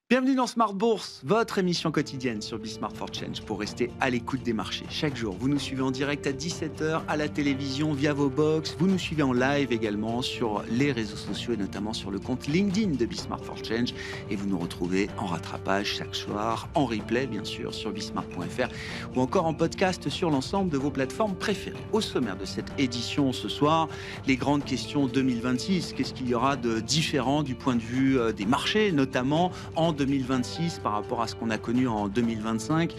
Bienvenue dans Smart Bourse, votre émission quotidienne sur Smart for Change pour rester à l'écoute des marchés. Chaque jour, vous nous suivez en direct à 17h à la télévision via vos box. Vous nous suivez en live également sur les réseaux sociaux et notamment sur le compte LinkedIn de Smart for Change. Et vous nous retrouvez en rattrapage chaque soir, en replay bien sûr sur bismart.fr ou encore en podcast sur l'ensemble de vos plateformes préférées. Au sommaire de cette édition ce soir, les grandes questions 2026. Qu'est-ce qu'il y aura de différent du point de vue des marchés, notamment en 2026 par rapport à ce qu'on a connu en 2025.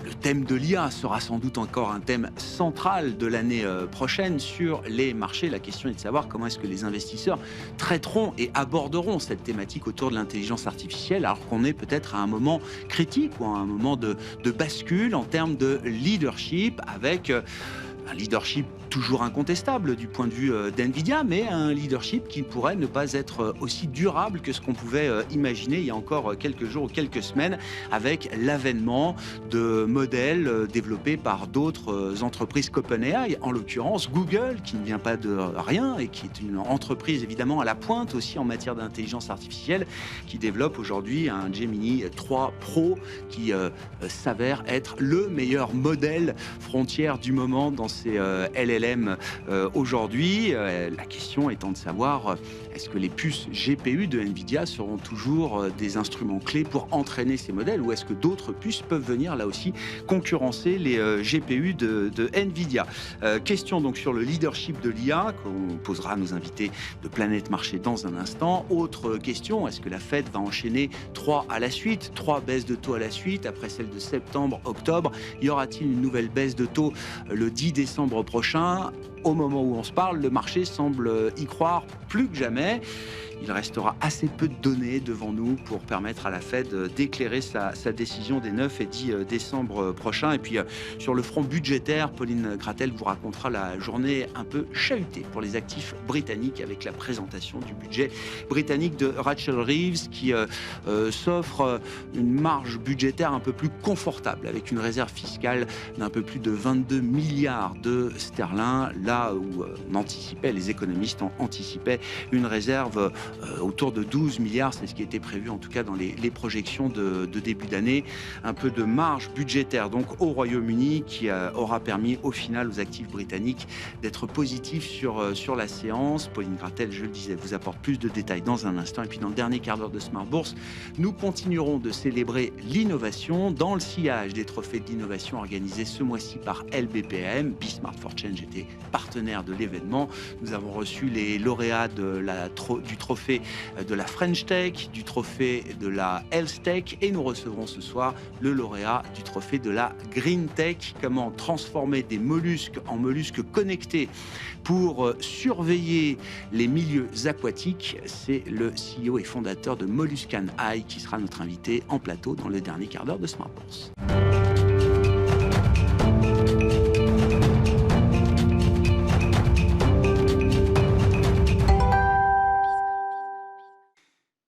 Le thème de l'IA sera sans doute encore un thème central de l'année prochaine sur les marchés. La question est de savoir comment est-ce que les investisseurs traiteront et aborderont cette thématique autour de l'intelligence artificielle, alors qu'on est peut-être à un moment critique ou à un moment de bascule en termes de leadership avec un leadership toujours incontestable du point de vue d'NVIDIA, mais un leadership qui pourrait ne pas être aussi durable que ce qu'on pouvait imaginer il y a encore quelques jours ou quelques semaines, avec l'avènement de modèles développés par d'autres entreprises qu'OpenAI, en l'occurrence Google, qui ne vient pas de rien et qui est une entreprise évidemment à la pointe aussi en matière d'intelligence artificielle, qui développe aujourd'hui un Gemini 3 Pro qui s'avère être le meilleur modèle frontière du moment dans ces LLM aujourd'hui. La question étant de savoir est-ce que les puces GPU de NVIDIA seront toujours des instruments clés pour entraîner ces modèles, ou est-ce que d'autres puces peuvent venir là aussi concurrencer les GPU de NVIDIA. Question donc sur le leadership de l'IA qu'on posera à nos invités de Planète Marché dans un instant. Autre question, est-ce que la Fed va enchaîner 3 à la suite, 3 baisses de taux à la suite après celle de septembre, octobre? Y aura-t-il une nouvelle baisse de taux le 10 décembre prochain? Au moment où on se parle, le marché semble y croire plus que jamais. Il restera assez peu de données devant nous pour permettre à la Fed d'éclairer sa décision des 9 et 10 décembre prochains. Et puis, sur le front budgétaire, Pauline Gratel vous racontera la journée un peu chahutée pour les actifs britanniques avec la présentation du budget britannique de Rachel Reeves qui s'offre une marge budgétaire un peu plus confortable avec une réserve fiscale d'un peu plus de 22 milliards de sterling, là où on anticipait, les économistes anticipaient une réserve autour de 12 milliards, c'est ce qui était prévu en tout cas dans les projections de début d'année. Un peu de marge budgétaire donc au Royaume-Uni qui aura permis au final aux actifs britanniques d'être positifs sur la séance. Pauline Gratel, je le disais, vous apporte plus de détails dans un instant. Et puis dans le dernier quart d'heure de Smart Bourse, nous continuerons de célébrer l'innovation dans le sillage des trophées d'innovation organisés ce mois-ci par LBPM. Smart for Change était partenaire de l'événement. Nous avons reçu les lauréats du trophée de la French Tech, du trophée de la Health Tech, et nous recevrons ce soir le lauréat du trophée de la Green Tech. Comment transformer des mollusques en mollusques connectés pour surveiller les milieux aquatiques? C'est le CEO et fondateur de Molluscan Eye qui sera notre invité en plateau dans le dernier quart d'heure de Smart Bourse.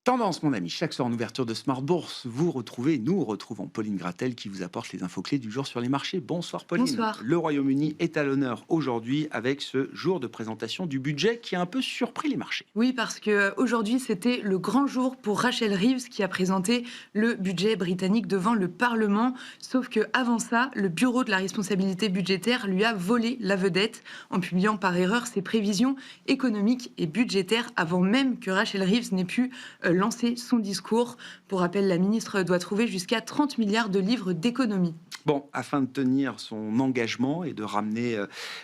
Tendance, mon ami, chaque soir en ouverture de Smart Bourse, nous retrouvons Pauline Gratel qui vous apporte les infos clés du jour sur les marchés. Bonsoir Pauline. Bonsoir. Le Royaume-Uni est à l'honneur aujourd'hui avec ce jour de présentation du budget qui a un peu surpris les marchés. Oui, parce qu'aujourd'hui, c'était le grand jour pour Rachel Reeves qui a présenté le budget britannique devant le Parlement. Sauf qu'avant ça, le Bureau de la responsabilité budgétaire lui a volé la vedette en publiant par erreur ses prévisions économiques et budgétaires avant même que Rachel Reeves n'ait pu lancer son discours. Pour rappel, la ministre doit trouver jusqu'à 30 milliards de livres d'économie. Bon, afin de tenir son engagement et de ramener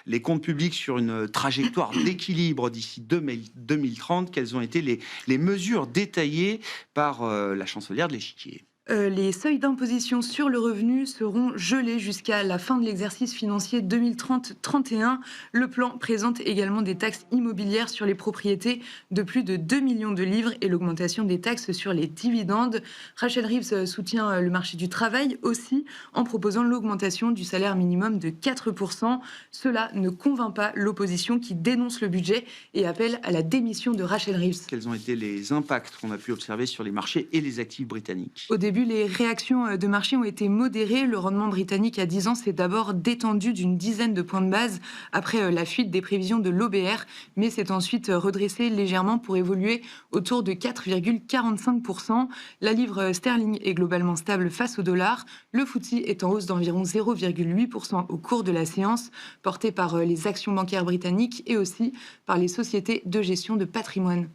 les comptes publics sur une trajectoire d'équilibre d'ici 2030, quelles ont été les mesures détaillées par la chancelière de l'Échiquier? Les seuils d'imposition sur le revenu seront gelés jusqu'à la fin de l'exercice financier 2030-31. Le plan présente également des taxes immobilières sur les propriétés de plus de 2 millions de livres et l'augmentation des taxes sur les dividendes. Rachel Reeves soutient le marché du travail aussi en proposant l'augmentation du salaire minimum de 4%. Cela ne convainc pas l'opposition qui dénonce le budget et appelle à la démission de Rachel Reeves. Quels ont été les impacts qu'on a pu observer sur les marchés et les actifs britanniques? Au début vu les réactions de marché ont été modérées, le rendement britannique à 10 ans s'est d'abord détendu d'une dizaine de points de base après la fuite des prévisions de l'OBR, mais s'est ensuite redressé légèrement pour évoluer autour de 4,45%. La livre sterling est globalement stable face au dollar. Le FTSE est en hausse d'environ 0,8% au cours de la séance, porté par les actions bancaires britanniques et aussi par les sociétés de gestion de patrimoine.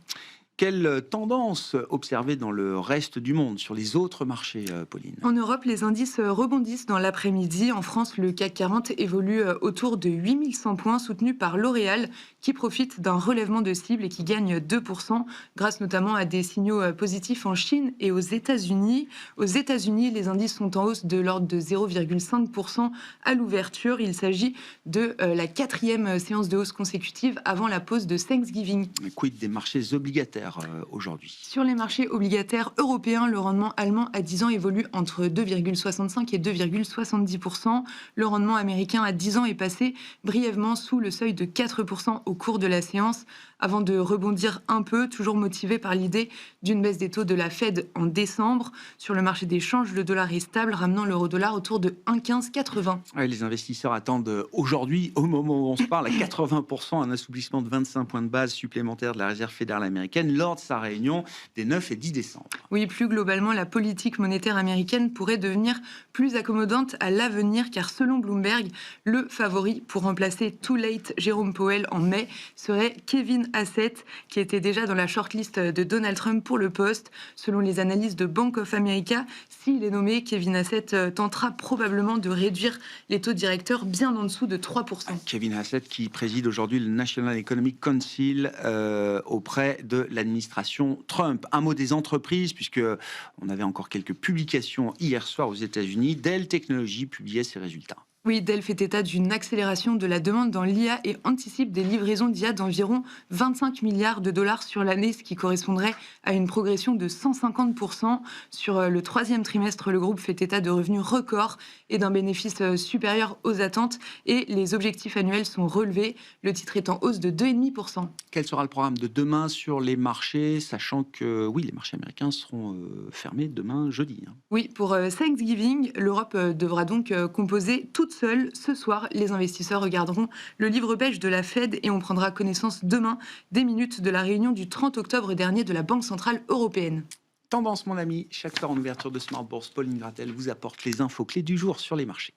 Quelle tendance observée dans le reste du monde, sur les autres marchés, Pauline? En Europe, les indices rebondissent dans l'après-midi. En France, le CAC 40 évolue autour de 8100 points, soutenu par L'Oréal, qui profite d'un relèvement de cible et qui gagne 2%, grâce notamment à des signaux positifs en Chine et aux États-Unis. Aux États-Unis, les indices sont en hausse de l'ordre de 0,5% à l'ouverture. Il s'agit de la 4e séance de hausse consécutive avant la pause de Thanksgiving. Quid des marchés obligataires aujourd'hui? Sur les marchés obligataires européens, le rendement allemand à 10 ans évolue entre 2,65 et 2,70%. Le rendement américain à 10 ans est passé brièvement sous le seuil de 4% au cours de la séance, avant de rebondir un peu, toujours motivé par l'idée d'une baisse des taux de la Fed en décembre. Sur le marché des changes, le dollar est stable, ramenant l'euro-dollar autour de 1,1580. Ouais, les investisseurs attendent aujourd'hui, au moment où on se parle, à 80% un assouplissement de 25 points de base supplémentaires de la Réserve fédérale américaine lors de sa réunion des 9 et 10 décembre. Oui, plus globalement, la politique monétaire américaine pourrait devenir plus accommodante à l'avenir, car selon Bloomberg, le favori pour remplacer Too Late Jérôme Powell en mai serait Kevin Hassett, qui était déjà dans la shortlist de Donald Trump pour le poste. Selon les analyses de Bank of America, s'il est nommé, Kevin Hassett tentera probablement de réduire les taux directeurs bien en dessous de 3%. Kevin Hassett qui préside aujourd'hui le National Economic Council auprès de l'administration Trump. Un mot des entreprises, puisque on avait encore quelques publications hier soir aux États-Unis. Dell Technologies publiait ses résultats. Oui, Dell fait état d'une accélération de la demande dans l'IA et anticipe des livraisons d'IA d'environ 25 milliards de dollars sur l'année, ce qui correspondrait à une progression de 150%. Sur le 3e trimestre, le groupe fait état de revenus records et d'un bénéfice supérieur aux attentes, et les objectifs annuels sont relevés. Le titre est en hausse de 2,5%. Quel sera le programme de demain sur les marchés, sachant que oui, les marchés américains seront fermés demain jeudi. Oui, pour Thanksgiving, l'Europe devra donc composer toute seule. Ce soir, les investisseurs regarderont le livre beige de la Fed et on prendra connaissance demain des minutes de la réunion du 30 octobre dernier de la Banque Centrale Européenne. Tendance, mon ami, chaque soir en ouverture de Smart Bourse, Pauline Gratel vous apporte les infos clés du jour sur les marchés.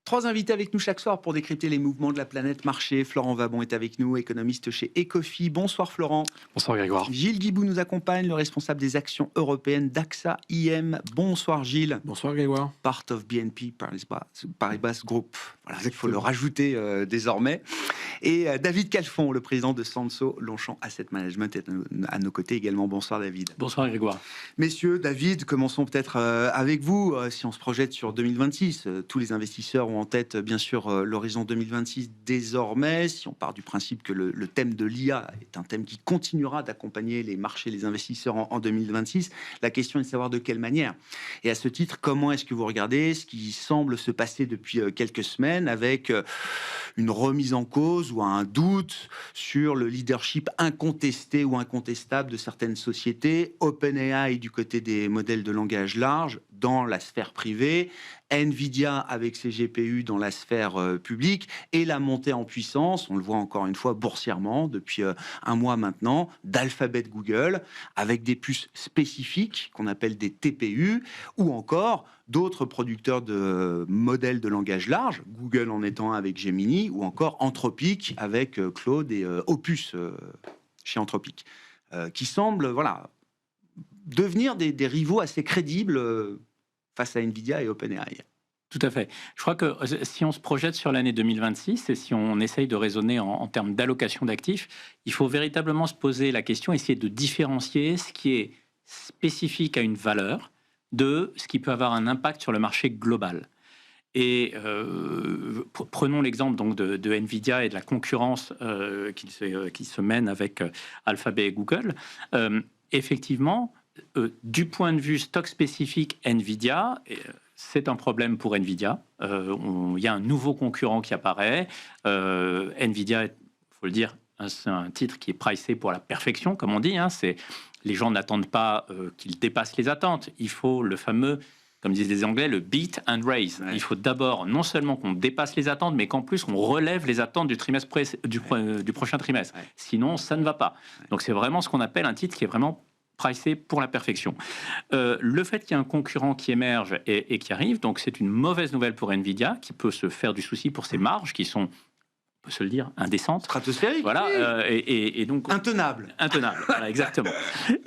Trois invités avec nous chaque soir pour décrypter les mouvements de la planète marché. Florent Vabon est avec nous, économiste chez Ecofi. Bonsoir Florent. Bonsoir Grégoire. Gilles Guibou nous accompagne, le responsable des actions européennes d'AXA IM. Bonsoir Gilles. Bonsoir Grégoire. Part of BNP Paribas Group. Voilà, il faut le rajouter désormais. Et David Calfon, le président de Sanso Longchamp Asset Management, est à nos côtés également. Bonsoir David. Bonsoir Grégoire. Messieurs, David, commençons peut-être avec vous. Si on se projette sur 2026, tous les investisseurs ont en tête, bien sûr, l'horizon 2026 désormais. Si on part du principe que le thème de l'IA est un thème qui continuera d'accompagner les marchés, les investisseurs en 2026, la question est de savoir de quelle manière. Et à ce titre, comment est-ce que vous regardez ce qui semble se passer depuis quelques semaines avec une remise en cause ou un doute sur le leadership incontesté ou incontestable de certaines sociétés, OpenAI du côté des modèles de langage large dans la sphère privée, Nvidia avec ses GPU dans la sphère publique, et la montée en puissance, on le voit encore une fois boursièrement depuis un mois maintenant, d'Alphabet Google, avec des puces spécifiques qu'on appelle des TPU, ou encore d'autres producteurs de modèles de langage large, Google en étant un avec Gemini, ou encore Anthropic avec Claude et Opus chez Anthropic, qui semblent devenir des rivaux assez crédibles face à Nvidia et OpenAI. Tout à fait. Je crois que si on se projette sur l'année 2026 et si on essaye de raisonner en termes d'allocation d'actifs, il faut véritablement se poser la question, essayer de différencier ce qui est spécifique à une valeur de ce qui peut avoir un impact sur le marché global. Et prenons l'exemple donc de Nvidia et de la concurrence qui se mène avec Alphabet et Google. Effectivement, du point de vue stock spécifique Nvidia, c'est un problème pour Nvidia. Il y a un nouveau concurrent qui apparaît. Nvidia, il faut le dire, c'est un titre qui est pricé pour la perfection, comme on dit. Les gens n'attendent pas qu'il dépasse les attentes. Il faut le fameux, comme disent les Anglais, le beat and raise. Ouais. Il faut d'abord non seulement qu'on dépasse les attentes, mais qu'en plus on relève les attentes du trimestre du prochain trimestre. Ouais. Sinon, ça ne va pas. Ouais. Donc c'est vraiment ce qu'on appelle un titre qui est vraiment pricé pour la perfection. Le fait qu'il y ait un concurrent qui émerge et qui arrive, donc c'est une mauvaise nouvelle pour Nvidia, qui peut se faire du souci pour ses marges, qui sont, on peut se le dire, indécentes. Stratosphériques. Voilà, et donc... Intenable. Voilà, exactement.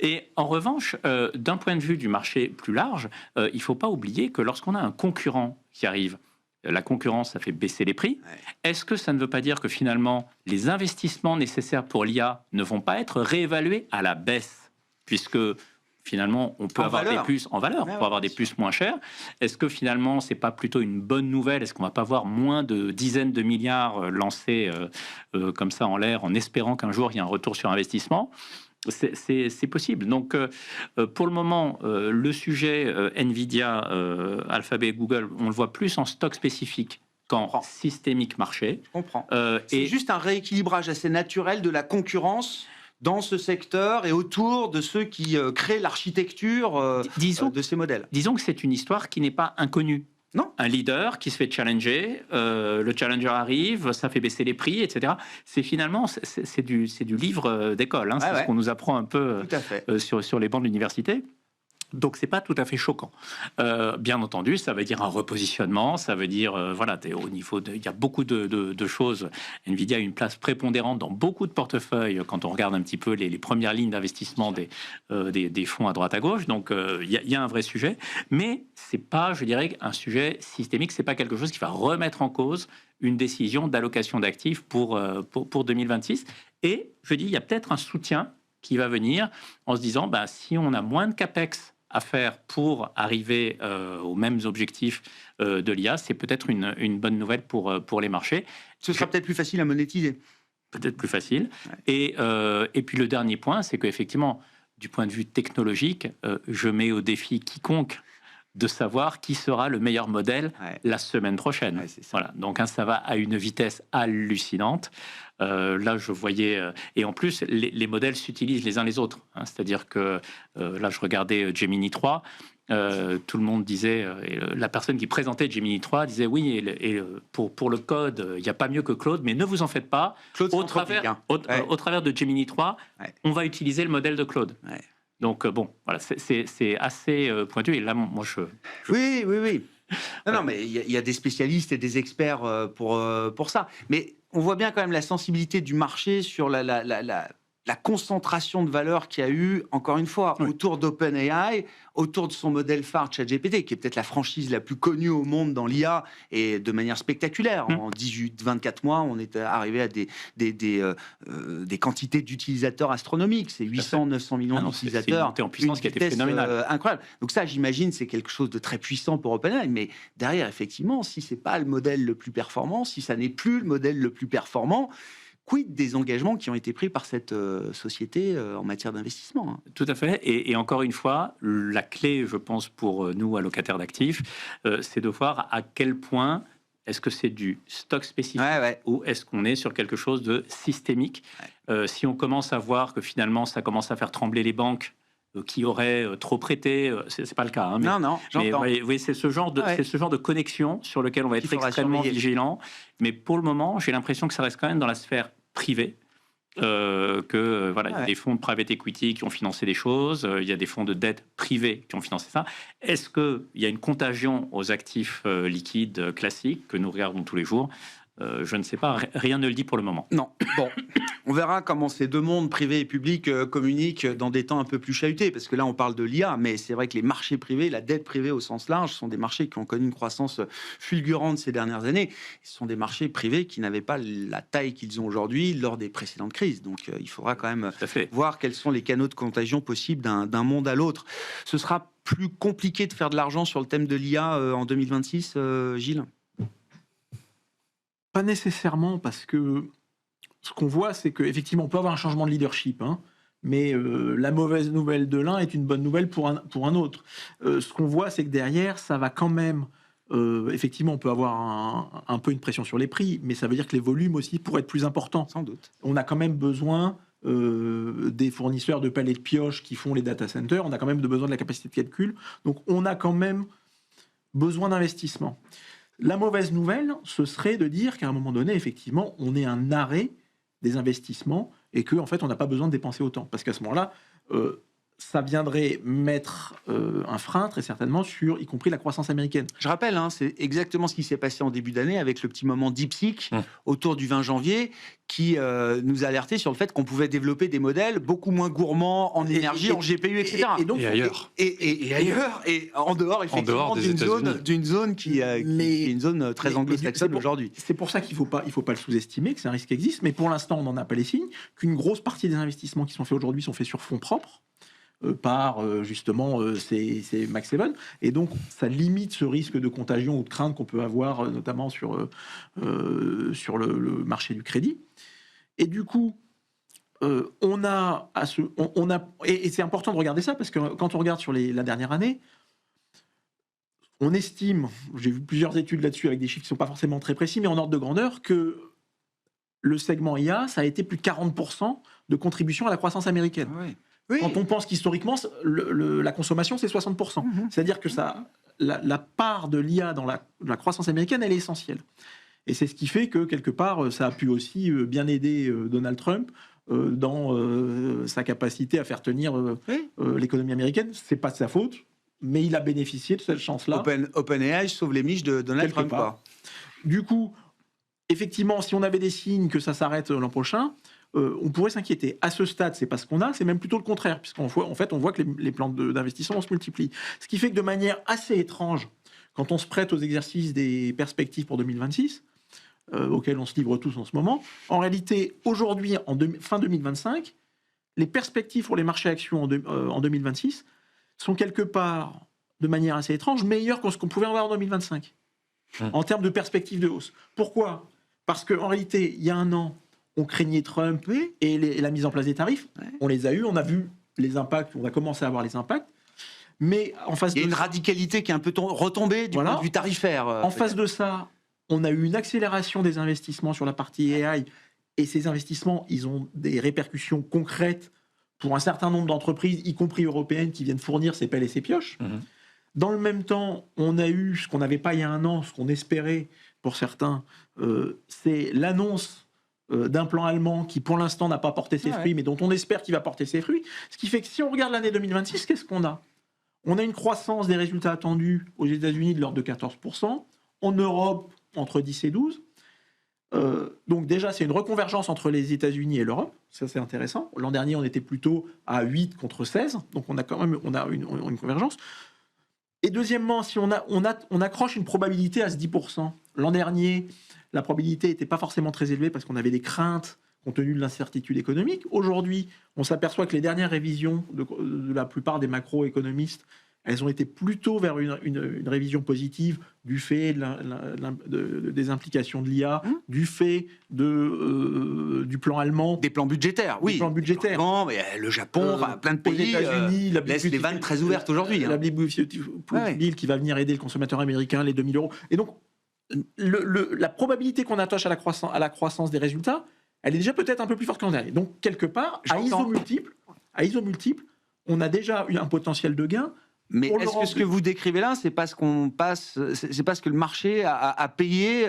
Et en revanche, d'un point de vue du marché plus large, il ne faut pas oublier que lorsqu'on a un concurrent qui arrive, la concurrence, ça fait baisser les prix. Ouais. Est-ce que ça ne veut pas dire que finalement, les investissements nécessaires pour l'IA ne vont pas être réévalués à la baisse ? Puisque finalement, on peut avoir des puces en valeur, on peut avoir des puces moins chères. Est-ce que finalement, c'est pas plutôt une bonne nouvelle? Est-ce qu'on va pas voir moins de dizaines de milliards lancés comme ça en l'air, en espérant qu'un jour, il y ait un retour sur investissement? C'est possible. Donc, pour le moment, le sujet Nvidia, Alphabet, Google, on le voit plus en stock spécifique qu'en systémique marché. Je comprends. C'est juste un rééquilibrage assez naturel de la concurrence dans ce secteur et autour de ceux qui créent l'architecture de ces modèles. Disons que c'est une histoire qui n'est pas inconnue. Non. Un leader qui se fait challenger, le challenger arrive, ça fait baisser les prix, etc. C'est finalement, c'est du livre d'école. C'est ce qu'on nous apprend un peu sur les bancs de l'université. Donc, c'est pas tout à fait choquant. Bien entendu, ça veut dire un repositionnement, ça veut dire, au niveau il y a beaucoup de choses. Nvidia a une place prépondérante dans beaucoup de portefeuilles quand on regarde un petit peu les premières lignes d'investissement des fonds à droite à gauche. Donc, il y a un vrai sujet, mais c'est pas, je dirais, un sujet systémique. C'est pas quelque chose qui va remettre en cause une décision d'allocation d'actifs pour 2026. Et je dis, il y a peut-être un soutien qui va venir en se disant, si on a moins de capex à faire pour arriver aux mêmes objectifs de l'IA, c'est peut-être une bonne nouvelle pour les marchés. Ce sera peut-être plus facile à monétiser. Peut-être plus facile. Ouais. Et puis le dernier point, c'est qu'effectivement, du point de vue technologique, je mets au défi quiconque de savoir qui sera le meilleur modèle la semaine prochaine. Ouais, voilà. Donc ça va à une vitesse hallucinante. Là, je voyais... et en plus, les modèles s'utilisent les uns les autres. C'est-à-dire que là, je regardais Gemini 3. Tout le monde disait... la personne qui présentait Gemini 3 disait oui, pour le code, il n'y a pas mieux que Claude, mais ne vous en faites pas. Claude, au travers de Gemini 3, on va utiliser le modèle de Claude. Ouais. Donc, voilà, c'est assez pointu. Et là, moi, Oui. Non, mais il y a des spécialistes et des experts pour ça. Mais on voit bien quand même la sensibilité du marché sur la concentration de valeur qu'il y a eu, encore une fois, autour d'OpenAI, autour de son modèle phare ChatGPT, qui est peut-être la franchise la plus connue au monde dans l'IA, et de manière spectaculaire. En 18-24 mois, on est arrivé à des quantités d'utilisateurs astronomiques. C'est 800-900 millions d'utilisateurs. C'est une montée en puissance qui a été phénoménale. Incroyable. Donc ça, j'imagine, c'est quelque chose de très puissant pour OpenAI. Mais derrière, effectivement, si c'est pas le modèle le plus performant, si ça n'est plus le modèle le plus performant, quid des engagements qui ont été pris par cette société en matière d'investissement? Tout à fait. Et encore une fois, la clé, je pense, pour nous, allocataires d'actifs, c'est de voir à quel point est-ce que c'est du stock spécifique ou est-ce qu'on est sur quelque chose de systémique. Si on commence à voir que finalement, ça commence à faire trembler les banques qui auraient trop prêté, c'est pas le cas. Mais, non, j'entends. Mais c'est ce genre de connexion sur lequel on va être extrêmement vigilant. Mais pour le moment, j'ai l'impression que ça reste quand même dans la sphère privée. Il y a des fonds de private equity qui ont financé des choses, il y a des fonds de dette privés qui ont financé ça. Est-ce qu'il y a une contagion aux actifs liquides classiques que nous regardons tous les jours? Je ne sais pas, rien ne le dit pour le moment. Non. Bon, on verra comment ces deux mondes, privé et public, communiquent dans des temps un peu plus chahutés, parce que là, on parle de l'IA, mais c'est vrai que les marchés privés, la dette privée au sens large, sont des marchés qui ont connu une croissance fulgurante ces dernières années. Ce sont des marchés privés qui n'avaient pas la taille qu'ils ont aujourd'hui lors des précédentes crises. Donc, il faudra quand même voir quels sont les canaux de contagion possibles d'un monde à l'autre. Ce sera plus compliqué de faire de l'argent sur le thème de l'IA en 2026, Gilles? Pas nécessairement, parce que ce qu'on voit, c'est qu'effectivement, on peut avoir un changement de leadership. mais la mauvaise nouvelle de l'un est une bonne nouvelle pour un autre. Ce qu'on voit, c'est que derrière, ça va quand même... effectivement, on peut avoir un peu une pression sur les prix, mais ça veut dire que les volumes aussi pourraient être plus importants. Sans doute. On a quand même besoin des fournisseurs de pelles et de pioches qui font les data centers, on a quand même besoin de la capacité de calcul, donc on a quand même besoin d'investissement. La mauvaise nouvelle, ce serait de dire qu'à un moment donné, effectivement, on ait un arrêt des investissements et qu'en fait, on n'a pas besoin de dépenser autant. Parce qu'à ce moment-là, ça viendrait mettre un frein, très certainement, sur y compris la croissance américaine. Je rappelle, c'est exactement ce qui s'est passé en début d'année avec le petit moment DeepSeek autour du 20 janvier qui nous a alerté sur le fait qu'on pouvait développer des modèles beaucoup moins gourmands en énergie, en GPU, etc. Et ailleurs. Et ailleurs, et en dehors, effectivement, d'une zone qui est une zone très anglo-saxonne aujourd'hui. C'est pour ça qu'il faut pas le sous-estimer, que c'est un risque qui existe, mais pour l'instant, on n'en a pas les signes, qu'une grosse partie des investissements qui sont faits aujourd'hui sont faits sur fonds propres, par justement ces Max 7, et donc ça limite ce risque de contagion ou de crainte qu'on peut avoir notamment sur le marché du crédit. Et du coup, et c'est important de regarder ça parce que quand on regarde sur la dernière année, on estime, j'ai vu plusieurs études là-dessus avec des chiffres qui ne sont pas forcément très précis, mais en ordre de grandeur, que le segment IA, ça a été plus de 40% de contribution à la croissance américaine. Oui. Oui. Quand on pense qu'historiquement, la consommation, c'est 60%. C'est-à-dire que la part de l'IA dans la croissance américaine, elle est essentielle. Et c'est ce qui fait que, quelque part, ça a pu aussi bien aider Donald Trump dans sa capacité à faire tenir l'économie américaine. C'est pas de sa faute, mais il a bénéficié de cette chance-là. OpenAI sauve les miches de Donald Trump. Quoi. Du coup, effectivement, si on avait des signes que ça s'arrête l'an prochain, on pourrait s'inquiéter. À ce stade, c'est pas ce qu'on a, c'est même plutôt le contraire, puisqu'en fait, on voit que les plans d'investissement se multiplient. Ce qui fait que de manière assez étrange, quand on se prête aux exercices des perspectives pour 2026, auxquels on se livre tous en ce moment, en réalité, aujourd'hui, fin 2025, les perspectives pour les marchés actions en 2026 sont quelque part, de manière assez étrange, meilleures que ce qu'on pouvait avoir en 2025, en termes de perspectives de hausse. Pourquoi ? Parce qu'en réalité, il y a un an, on craignait Trump et la mise en place des tarifs. On les a eus, on a vu les impacts, on a commencé à avoir les impacts. Mais en face il y a une radicalité qui est un peu retombée du point de vue tarifaire. En face de ça, on a eu une accélération des investissements sur la partie AI. Et ces investissements, ils ont des répercussions concrètes pour un certain nombre d'entreprises, y compris européennes, qui viennent fournir ces pelles et ces pioches. Dans le même temps, on a eu ce qu'on n'avait pas il y a un an, ce qu'on espérait pour certains, c'est l'annonce d'un plan allemand qui, pour l'instant, n'a pas porté ses fruits, mais dont on espère qu'il va porter ses fruits. Ce qui fait que si on regarde l'année 2026, qu'est-ce qu'on a ? On a une croissance des résultats attendus aux États-Unis de l'ordre de 14%, en Europe, entre 10 et 12. Donc déjà, c'est une reconvergence entre les États-Unis et l'Europe. Ça, c'est intéressant. L'an dernier, on était plutôt à 8 contre 16. Donc on a quand même une convergence. Et deuxièmement, si on accroche une probabilité à ce 10%. L'an dernier, la probabilité n'était pas forcément très élevée parce qu'on avait des craintes compte tenu de l'incertitude économique. Aujourd'hui, on s'aperçoit que les dernières révisions de la plupart des macroéconomistes, elles ont été plutôt vers une révision positive du fait des implications de l'IA, du fait du plan allemand. Des plans budgétaires, oui. Des plans budgétaires. Non, mais le Japon, plein de pays laissent les vannes très ouvertes aujourd'hui. La Bill qui va venir aider le consommateur américain, les 2000 €. Et donc, la probabilité qu'on attache à la croissance des résultats, elle est déjà peut-être un peu plus forte qu'en dernier. Donc, quelque part, à ISO multiple, on a déjà eu un potentiel de gain. Mais est-ce que ce que vous décrivez là, c'est pas ce que le marché a payé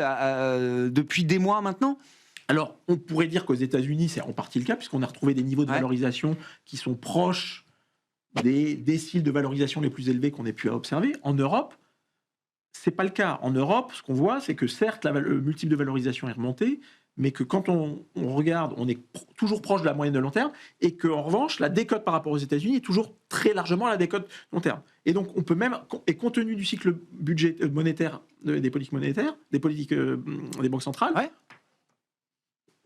depuis des mois maintenant ? Alors, on pourrait dire qu'aux États-Unis, c'est en partie le cas, puisqu'on a retrouvé des niveaux de valorisation qui sont proches des déciles de valorisation les plus élevés qu'on ait pu observer. En Europe, c'est pas le cas. En Europe, ce qu'on voit, c'est que certes, le multiple de valorisation est remonté, mais que quand on regarde, on est toujours proche de la moyenne de long terme, et qu'en revanche, la décote par rapport aux États-Unis est toujours très largement à la décote long terme. Et donc, on peut même, et compte tenu du cycle monétaire, des politiques monétaires, des politiques des banques centrales,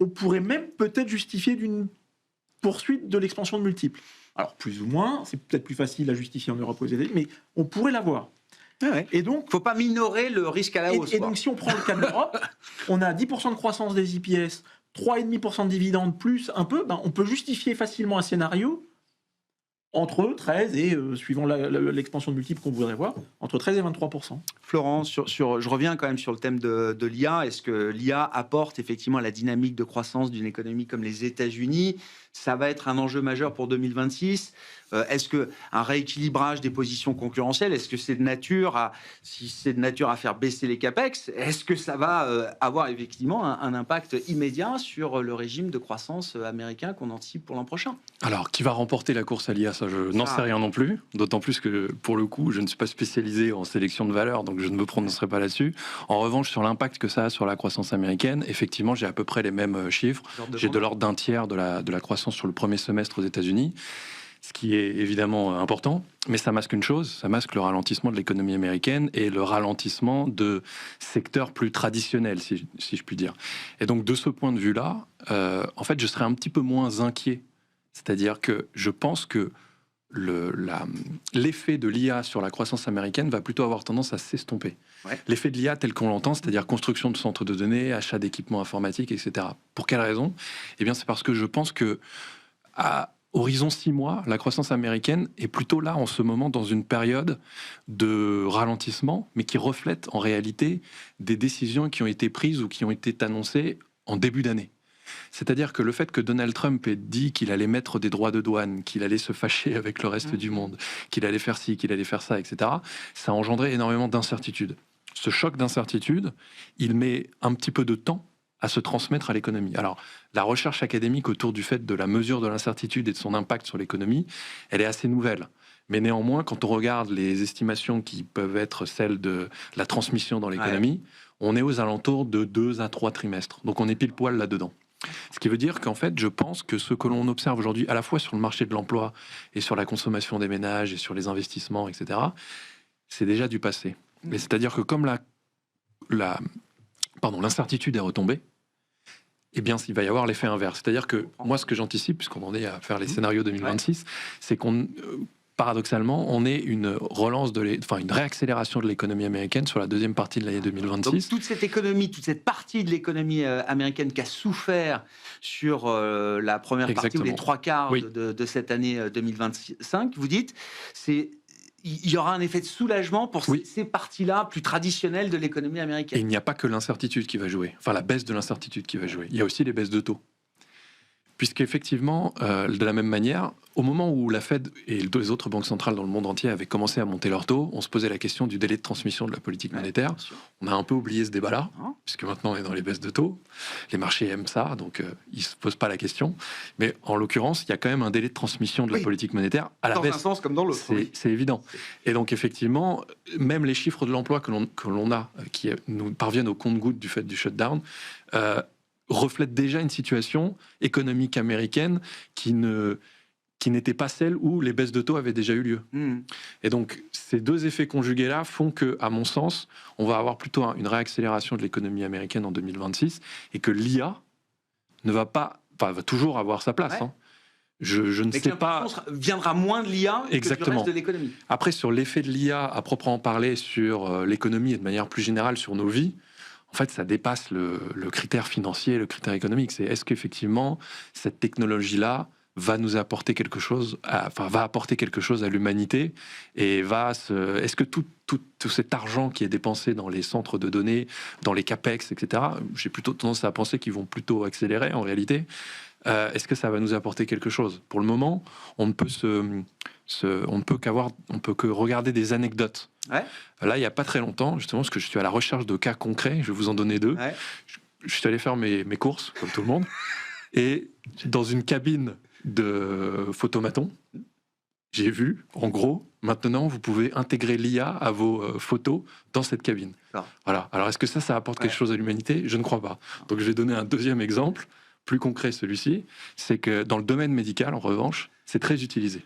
on pourrait même peut-être justifier d'une poursuite de l'expansion de multiples. Alors, plus ou moins, c'est peut-être plus facile à justifier en Europe qu'aux États-Unis, mais on pourrait l'avoir. Et donc, il ne faut pas minorer le risque à la hausse. Et donc, si on prend le cas de l'Europe, on a 10% de croissance des IPS, 3,5% de dividendes plus un peu, on peut justifier facilement un scénario entre 13 et, suivant l'expansion de multiples qu'on voudrait voir, entre 13 et 23%. Florent, je reviens quand même sur le thème de l'IA. Est-ce que l'IA apporte effectivement à la dynamique de croissance d'une économie comme les États-Unis? Ça va être un enjeu majeur pour 2026. Est-ce qu'un rééquilibrage des positions concurrentielles, est-ce que c'est de nature si c'est de nature à faire baisser les capex, est-ce que ça va avoir effectivement un impact immédiat sur le régime de croissance américain qu'on anticipe pour l'an prochain? Alors, qui va remporter la course à l'IA, ça, je n'en sais rien non plus. D'autant plus que, pour le coup, je ne suis pas spécialisé en sélection de valeurs, donc je ne me prononcerai pas là-dessus. En revanche, sur l'impact que ça a sur la croissance américaine, effectivement, j'ai à peu près les mêmes chiffres. J'ai de l'ordre d'un tiers de la croissance sur le premier semestre aux États-Unis, ce qui est évidemment important, mais ça masque une chose, ça masque le ralentissement de l'économie américaine et le ralentissement de secteurs plus traditionnels, si je puis dire. Et donc, de ce point de vue-là, en fait, je serais un petit peu moins inquiet. C'est-à-dire que je pense que l'effet de l'IA sur la croissance américaine va plutôt avoir tendance à s'estomper. Ouais. L'effet de l'IA tel qu'on l'entend, c'est-à-dire construction de centres de données, achat d'équipements informatiques, etc. Pour quelle raison? Eh bien, c'est parce que je pense que à horizon 6 mois, la croissance américaine est plutôt là en ce moment dans une période de ralentissement, mais qui reflète en réalité des décisions qui ont été prises ou qui ont été annoncées en début d'année. C'est-à-dire que le fait que Donald Trump ait dit qu'il allait mettre des droits de douane, qu'il allait se fâcher avec le reste du monde, qu'il allait faire ci, qu'il allait faire ça, etc., ça a engendré énormément d'incertitudes. Ce choc d'incertitude, il met un petit peu de temps à se transmettre à l'économie. Alors, la recherche académique autour du fait de la mesure de l'incertitude et de son impact sur l'économie, elle est assez nouvelle. Mais néanmoins, quand on regarde les estimations qui peuvent être celles de la transmission dans l'économie, on est aux alentours de 2 à 3 trimestres. Donc on est pile poil là-dedans. Ce qui veut dire qu'en fait, je pense que ce que l'on observe aujourd'hui, à la fois sur le marché de l'emploi et sur la consommation des ménages et sur les investissements, etc., c'est déjà du passé. Et c'est-à-dire que comme l'incertitude est retombée, eh bien, il va y avoir l'effet inverse. C'est-à-dire que moi, ce que j'anticipe, puisqu'on en est à faire les scénarios 2026, c'est qu'on... paradoxalement, on est une relance une réaccélération de l'économie américaine sur la deuxième partie de l'année 2026. Donc, toute cette économie, toute cette partie de l'économie américaine qui a souffert sur la première partie ou les 3/4 de cette année 2025, vous dites, il y aura un effet de soulagement pour ces parties-là plus traditionnelles de l'économie américaine. Et il n'y a pas que l'incertitude qui va jouer, enfin la baisse de l'incertitude qui va jouer. Il y a aussi les baisses de taux. Puisqu'effectivement, de la même manière, au moment où la Fed et les autres banques centrales dans le monde entier avaient commencé à monter leurs taux, on se posait la question du délai de transmission de la politique monétaire. On a un peu oublié ce débat-là, puisque maintenant on est dans les baisses de taux. Les marchés aiment ça, donc ils ne se posent pas la question. Mais en l'occurrence, il y a quand même un délai de transmission de la politique monétaire à la baisse. Dans un sens comme dans l'autre. C'est évident. Et donc effectivement, même les chiffres de l'emploi que l'on a, qui nous parviennent au compte-gouttes du fait du shutdown, reflète déjà une situation économique américaine qui n'était pas celle où les baisses de taux avaient déjà eu lieu. Et donc, ces deux effets conjugués-là font que, à mon sens, on va avoir plutôt une réaccélération de l'économie américaine en 2026 et que l'IA va toujours avoir sa place. Je ne sais pas. Viendra moins de l'IA que du reste de l'économie. Après, sur l'effet de l'IA à proprement parler sur l'économie et de manière plus générale sur nos vies, en fait, ça dépasse le critère financier, le critère économique. C'est est-ce qu'effectivement, cette technologie-là va nous apporter quelque chose, va apporter quelque chose à l'humanité et est-ce que tout cet argent qui est dépensé dans les centres de données, dans les capex, etc., j'ai plutôt tendance à penser qu'ils vont plutôt accélérer en réalité. Est-ce que ça va nous apporter quelque chose? Pour le moment, on ne peut que regarder des anecdotes. Là, il n'y a pas très longtemps, justement, parce que je suis à la recherche de cas concrets, je vais vous en donner 2. Je suis allé faire mes courses, comme tout le monde, et dans une cabine de photomaton, j'ai vu, en gros, maintenant, vous pouvez intégrer l'IA à vos photos dans cette cabine. Voilà. Alors, est-ce que ça apporte quelque chose à l'humanité? Je ne crois pas. Donc, je vais donner un deuxième exemple, plus concret celui-ci, c'est que dans le domaine médical, en revanche, c'est très utilisé.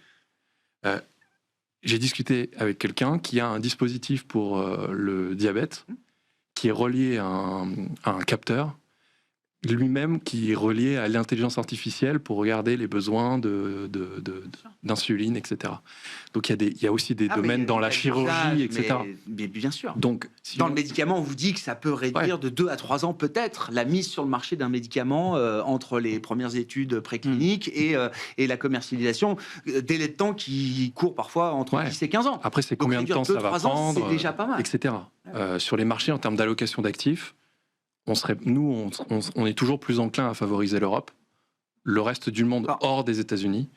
J'ai discuté avec quelqu'un qui a un dispositif pour le diabète qui est relié à un capteur lui-même qui est relié à l'intelligence artificielle pour regarder les besoins d'insuline, etc. Donc il y a aussi des domaines dans la chirurgie, etc. Mais bien sûr. Donc, Dans le médicament, on vous dit que ça peut réduire de 2 à 3 ans peut-être la mise sur le marché d'un médicament entre les premières études précliniques et la commercialisation, délai de temps qui court parfois entre 10 et 15 ans. Après, c'est Donc, combien de temps ça va prendre, c'est déjà pas mal. etc. Sur les marchés, en termes d'allocation d'actifs, on est toujours plus enclin à favoriser l'Europe, le reste du monde hors des États-Unis,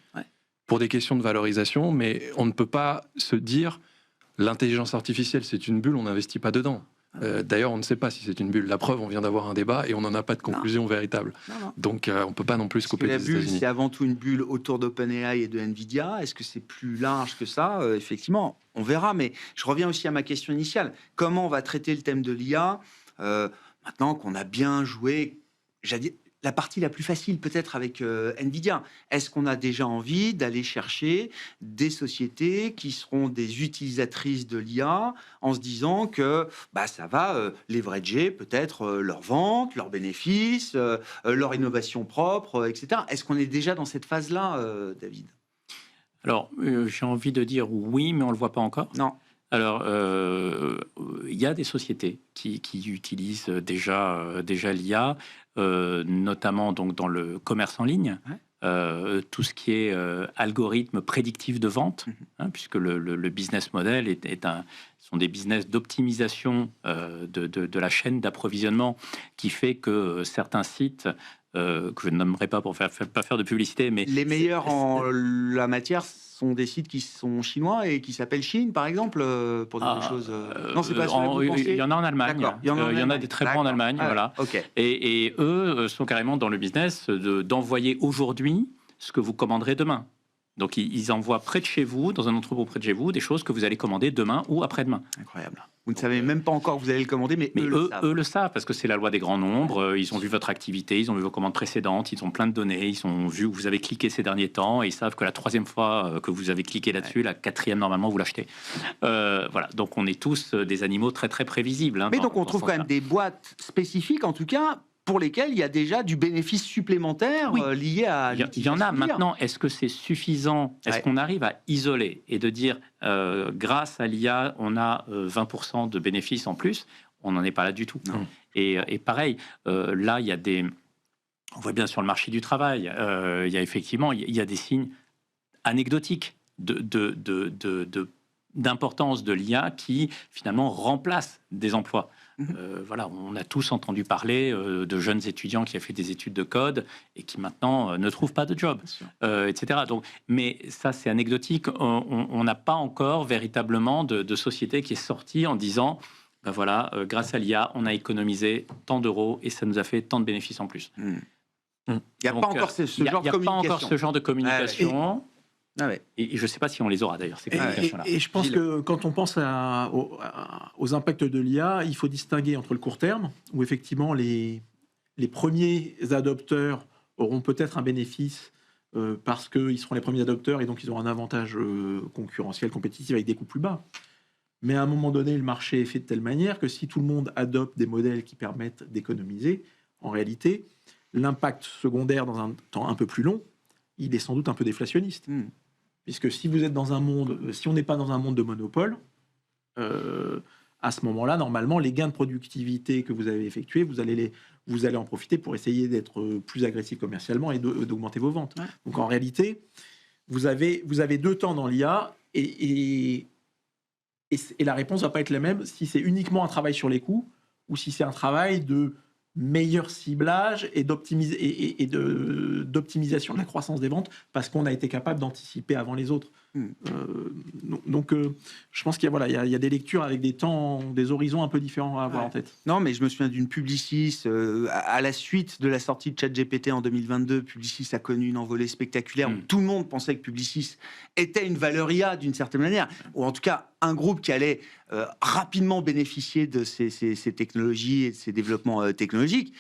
pour des questions de valorisation, mais on ne peut pas se dire l'intelligence artificielle, c'est une bulle, on n'investit pas dedans. D'ailleurs, on ne sait pas si c'est une bulle. La preuve, on vient d'avoir un débat et on n'en a pas de conclusion véritable. Donc, on ne peut pas non plus se couper des États-Unis. La bulle, c'est avant tout une bulle autour d'OpenAI et de NVIDIA. Est-ce que c'est plus large que ça? Effectivement, on verra. Mais je reviens aussi à ma question initiale. Comment on va traiter le thème de l'IA maintenant qu'on a bien joué, la partie la plus facile peut-être avec NVIDIA? Est-ce qu'on a déjà envie d'aller chercher des sociétés qui seront des utilisatrices de l'IA en se disant que ça va leverager peut-être leurs ventes, leurs bénéfices, leur innovation propre, etc. Est-ce qu'on est déjà dans cette phase-là, David? Alors, j'ai envie de dire oui, mais on ne le voit pas encore. Non. Alors, il y a des sociétés qui utilisent déjà l'IA, notamment donc dans le commerce en ligne, tout ce qui est algorithme prédictif de vente, puisque le business model sont des business d'optimisation de la chaîne d'approvisionnement qui fait que certains sites que je ne nommerai pas pour pas faire de publicité, mais les meilleurs en la matière sont des sites qui sont chinois et qui s'appellent Chine, par exemple, pour dire des choses. Non, c'est pas ça. Il y en a en Allemagne. Il y en a des très bons en Allemagne, voilà. Okay. Et eux sont carrément dans le business d'envoyer aujourd'hui ce que vous commanderez demain. Donc ils envoient près de chez vous, dans un entrepôt près de chez vous, des choses que vous allez commander demain ou après-demain. Incroyable. Vous ne savez même pas encore que vous allez le commander, mais eux le savent, parce que c'est la loi des grands nombres. Ils ont vu votre activité, ils ont vu vos commandes précédentes, ils ont plein de données, ils ont vu où vous avez cliqué ces derniers temps, et ils savent que la 3e fois que vous avez cliqué là-dessus, la 4e, normalement, vous l'achetez. Voilà, donc on est tous des animaux très très prévisibles. Mais donc on trouve quand même des boîtes spécifiques, en tout cas, pour lesquels il y a déjà du bénéfice supplémentaire lié à l'utilisation. Il y en a maintenant. Est-ce que c'est suffisant? Est-ce qu'on arrive à isoler et de dire, grâce à l'IA, on a 20% de bénéfices en plus? On n'en est pas là du tout. Et pareil, là, il y a on voit bien sur le marché du travail, il y a effectivement il y a des signes anecdotiques d'importance de l'IA qui, finalement, remplacent des emplois. Voilà, on a tous entendu parler de jeunes étudiants qui ont fait des études de code et qui maintenant ne trouvent pas de job, etc. Donc, mais ça, c'est anecdotique. On n'a pas encore véritablement de société qui est sortie en disant voilà, grâce à l'IA, on a économisé tant d'euros et ça nous a fait tant de bénéfices en plus. Il n'y a pas encore ce genre de communication. Et je ne sais pas si on les aura d'ailleurs, ces communications-là. Et je pense que quand on pense aux impacts de l'IA, il faut distinguer entre le court terme, où effectivement les premiers adopteurs auront peut-être un bénéfice parce qu'ils seront les premiers adopteurs et donc ils auront un avantage concurrentiel, compétitif avec des coûts plus bas. Mais à un moment donné, le marché est fait de telle manière que si tout le monde adopte des modèles qui permettent d'économiser, en réalité, l'impact secondaire dans un temps un peu plus long, il est sans doute un peu déflationniste. Puisque si vous êtes dans un monde, si on n'est pas dans un monde de monopole, à ce moment-là, normalement, les gains de productivité que vous avez effectués, vous allez en profiter pour essayer d'être plus agressif commercialement et d'augmenter vos ventes. Donc en réalité, vous avez 2 temps dans l'IA et la réponse va pas être la même si c'est uniquement un travail sur les coûts ou si c'est un travail de meilleur ciblage et d'optimisation de la croissance des ventes parce qu'on a été capable d'anticiper avant les autres. Donc, je pense qu'il y a des lectures avec des temps, des horizons un peu différents à avoir en tête. Non, mais je me souviens d'une Publicis à la suite de la sortie de ChatGPT en 2022. Publicis a connu une envolée spectaculaire où tout le monde pensait que Publicis était une valeur IA d'une certaine manière, ou en tout cas un groupe qui allait rapidement bénéficier de ces technologies et de ces développements technologiques.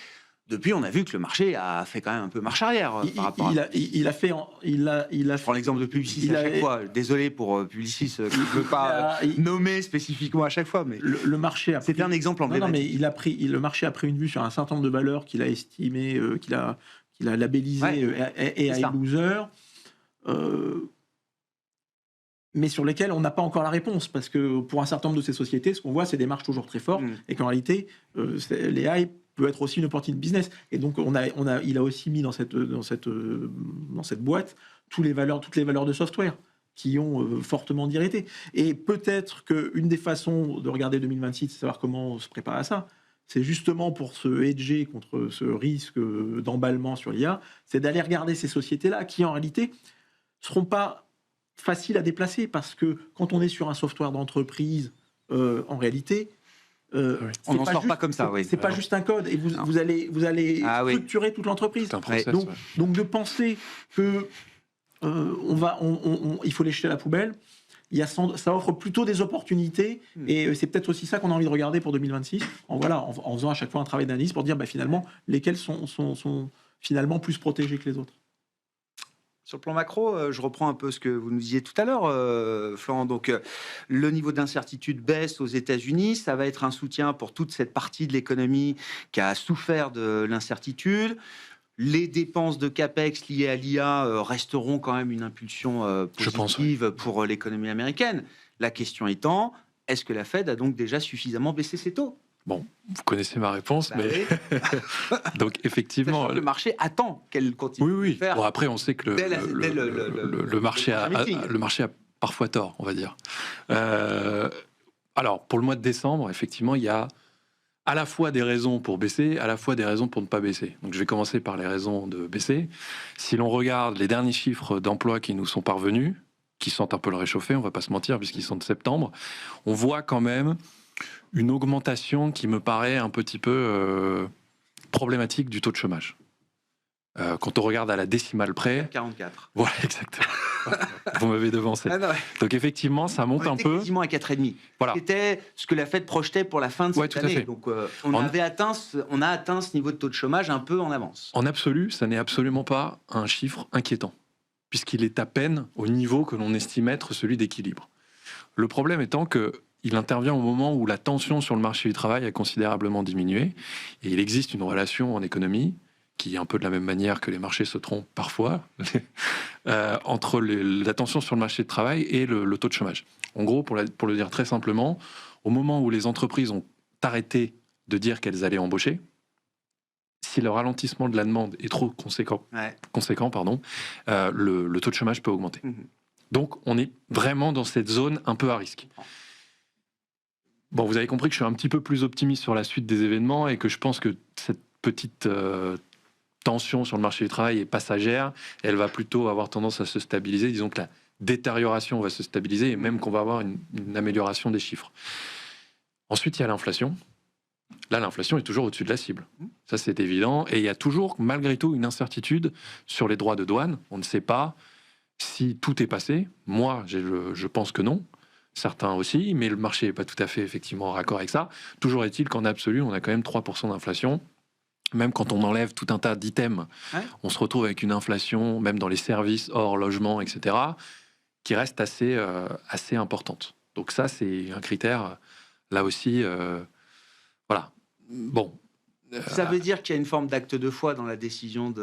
Depuis, on a vu que le marché a fait quand même un peu marche arrière par rapport à... Je prends l'exemple de Publicis à chaque fois. Désolé pour Publicis qui ne veut pas nommer spécifiquement à chaque fois, mais le marché c'était un exemple emblématique. Non, mais le marché a pris une vue sur un certain nombre de valeurs qu'il a estimées, qu'il a labellisées AI Loser, mais sur lesquelles on n'a pas encore la réponse, parce que pour un certain nombre de ces sociétés, ce qu'on voit, c'est des marges toujours très fortes, et qu'en réalité, l'AI peut être aussi une opportunité de business. Et donc, il a aussi mis dans cette boîte toutes les valeurs de software qui ont fortement irrité. Et peut-être qu'une des façons de regarder 2026, c'est savoir comment on se prépare à ça. C'est justement pour se hedger contre ce risque d'emballement sur l'IA, c'est d'aller regarder ces sociétés-là qui, en réalité, ne seront pas faciles à déplacer, parce que quand on est sur un software d'entreprise, en réalité... on n'en sort pas comme ça, oui. C'est pas juste un code, et vous allez structurer toute l'entreprise. Donc de penser que il faut les jeter à la poubelle, ça offre plutôt des opportunités, et c'est peut-être aussi ça qu'on a envie de regarder pour 2026, en faisant à chaque fois un travail d'analyse pour dire finalement lesquels sont finalement plus protégés que les autres. Sur le plan macro, je reprends un peu ce que vous nous disiez tout à l'heure, Florent. Donc, le niveau d'incertitude baisse aux États-Unis. Ça va être un soutien pour toute cette partie de l'économie qui a souffert de l'incertitude. Les dépenses de CAPEX liées à l'IA resteront quand même une impulsion positive pour l'économie américaine. La question étant, est-ce que la Fed a donc déjà suffisamment baissé ses taux ? Bon, vous connaissez ma réponse, mais donc effectivement, le marché attend qu'elle continue. Oui. De faire bon, après, on sait que le marché a parfois tort, on va dire. Alors, pour le mois de décembre, effectivement, il y a à la fois des raisons pour baisser, à la fois des raisons pour ne pas baisser. Donc, je vais commencer par les raisons de baisser. Si l'on regarde les derniers chiffres d'emploi qui nous sont parvenus, qui sentent un peu le réchauffer, on va pas se mentir, puisqu'ils sont de septembre, on voit quand même une augmentation qui me paraît un petit peu problématique du taux de chômage. Quand on regarde à la décimale près... 44. Voilà, exactement. Vous m'avez devancé. Donc effectivement, ça monte un peu. Quasiment à 4,5. Voilà. C'était ce que la Fed projetait pour la fin de cette année. Donc on a atteint ce niveau de taux de chômage un peu en avance. En absolu, ça n'est absolument pas un chiffre inquiétant, puisqu'il est à peine au niveau que l'on estime être celui d'équilibre. Le problème étant que il intervient au moment où la tension sur le marché du travail a considérablement diminué. Et il existe une relation en économie, qui est un peu de la même manière que les marchés se trompent parfois, entre la tension sur le marché du travail et le taux de chômage. En gros, pour le dire très simplement, au moment où les entreprises ont arrêté de dire qu'elles allaient embaucher, si le ralentissement de la demande est trop conséquent, le taux de chômage peut augmenter. Donc, on est vraiment dans cette zone un peu à risque. Bon, vous avez compris que je suis un petit peu plus optimiste sur la suite des événements et que je pense que cette petite tension sur le marché du travail est passagère. Elle va plutôt avoir tendance à se stabiliser. Disons que la détérioration va se stabiliser et même qu'on va avoir une amélioration des chiffres. Ensuite, il y a l'inflation. Là, l'inflation est toujours au-dessus de la cible. Ça, c'est évident. Et il y a toujours, malgré tout, une incertitude sur les droits de douane. On ne sait pas si tout est passé. Moi, je pense que non. Certains aussi, mais le marché n'est pas tout à fait effectivement en raccord avec ça. Toujours est-il qu'en absolu, on a quand même 3% d'inflation. Même quand on enlève tout un tas d'items, on se retrouve avec une inflation, même dans les services hors logement, etc., qui reste assez importante. Donc ça, c'est un critère, là aussi, voilà. Bon. Ça veut dire qu'il y a une forme d'acte de foi dans la décision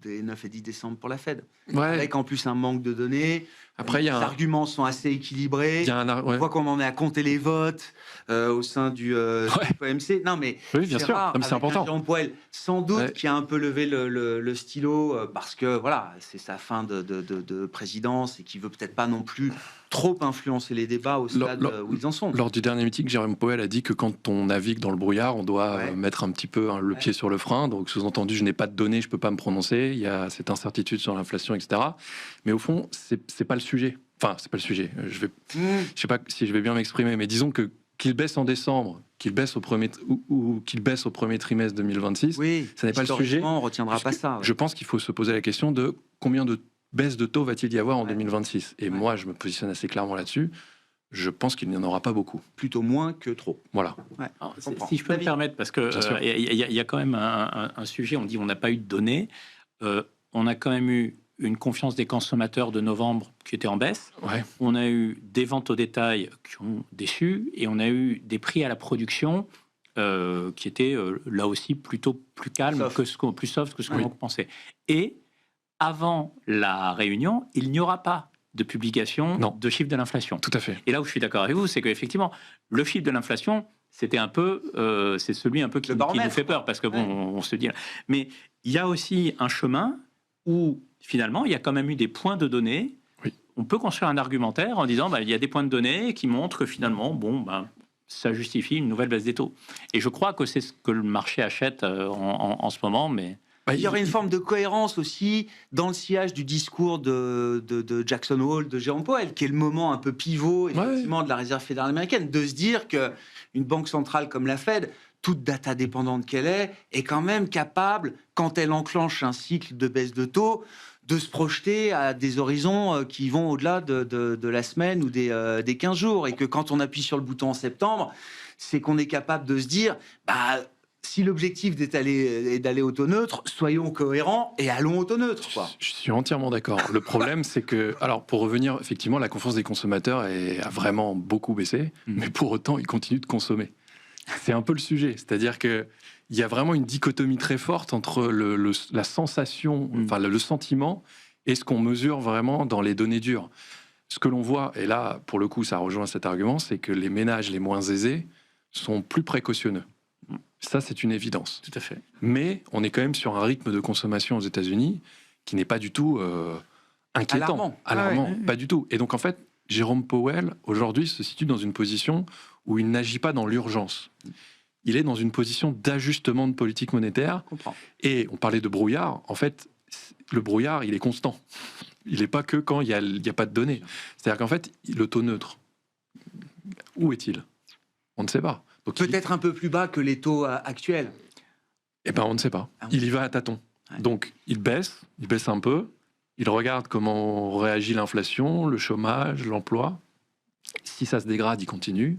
des 9 et 10 décembre pour la Fed. Avec en plus un manque de données. Après, les arguments sont assez équilibrés. On voit qu'on en est à compter les votes au sein du OMC. Non, mais oui, bien sûr. Rare, c'est important. Jean Poel, sans doute, qui a un peu levé le stylo parce que voilà, c'est sa fin de présidence et qui veut peut-être pas non plus trop influencer les débats au stade où ils en sont. Lors du dernier meeting, Jérôme Powell a dit que quand on navigue dans le brouillard, on doit mettre un petit peu le pied sur le frein. Donc, sous-entendu, je n'ai pas de données, je peux pas me prononcer. Il y a cette incertitude sur l'inflation, etc. Mais au fond, c'est pas le sujet. Enfin, c'est pas le sujet. Je sais pas si je vais bien m'exprimer, mais disons qu'il baisse en décembre, qu'il baisse au premier trimestre 2026, ça n'est pas le sujet. On retiendra pas ça. Je pense qu'il faut se poser la question de combien de baisse de taux va-t-il y avoir en 2026. Et moi, je me positionne assez clairement là-dessus. je pense qu'il n'y en aura pas beaucoup. Plutôt moins que trop. Voilà. Ouais, Alors, je comprends. si je peux me David. permettre, parce que Bien sûr. il y a quand même un sujet, on dit on n'a pas eu de données. On a quand même eu une confiance des consommateurs de novembre qui était en baisse. Ouais. On a eu des ventes au détail qui ont déçu et on a eu des prix à la production qui étaient là aussi plutôt plus calmes, plus soft que ce qu'on pensait. Et avant la réunion, il n'y aura pas de publication de chiffre de l'inflation. Tout à fait. Et là où je suis d'accord avec vous, c'est qu'effectivement, le chiffre de l'inflation, c'était un peu, c'est celui un peu qui nous fait peur, parce que bon, on se dit. Mais il y a aussi un chemin où finalement, il y a quand même eu des points de données. Oui. On peut construire un argumentaire en disant, il y a des points de données qui montrent que finalement, ça justifie une nouvelle baisse des taux. Et je crois que c'est ce que le marché achète en ce moment, mais... Il y aurait une forme de cohérence aussi dans le sillage du discours de Jackson Hole, de Jérôme Powell, qui est le moment un peu pivot effectivement de la Réserve fédérale américaine, de se dire qu'une banque centrale comme la Fed, toute data dépendante qu'elle est quand même capable, quand elle enclenche un cycle de baisse de taux, de se projeter à des horizons qui vont au-delà de la semaine ou des 15 jours. Et que quand on appuie sur le bouton en septembre, c'est qu'on est capable de se dire... si l'objectif est d'aller au taux neutre, soyons cohérents et allons au taux neutre. Je suis entièrement d'accord. Le problème, c'est que, alors pour revenir, effectivement, la confiance des consommateurs a vraiment beaucoup baissé, mais pour autant, ils continuent de consommer. C'est un peu le sujet. C'est-à-dire qu'il y a vraiment une dichotomie très forte entre la sensation, enfin le sentiment, et ce qu'on mesure vraiment dans les données dures. Ce que l'on voit, et là, pour le coup, ça rejoint cet argument, c'est que les ménages les moins aisés sont plus précautionneux. Ça, c'est une évidence. Tout à fait. Mais on est quand même sur un rythme de consommation aux États-Unis qui n'est pas du tout inquiétant. Alarmant. Pas du tout. Et donc, en fait, Jérôme Powell, aujourd'hui, se situe dans une position où il n'agit pas dans l'urgence. Il est dans une position d'ajustement de politique monétaire. Et on parlait de brouillard. En fait, le brouillard, il est constant. Il n'est pas que quand il n'y a pas de données. C'est-à-dire qu'en fait, le taux neutre, où est-il ? On ne sait pas. Donc, peut-être un peu plus bas que les taux actuels. Eh ben, on ne sait pas. Il y va à tâtons. Donc, il baisse un peu. Il regarde comment réagit l'inflation, le chômage, l'emploi. Si ça se dégrade, il continue.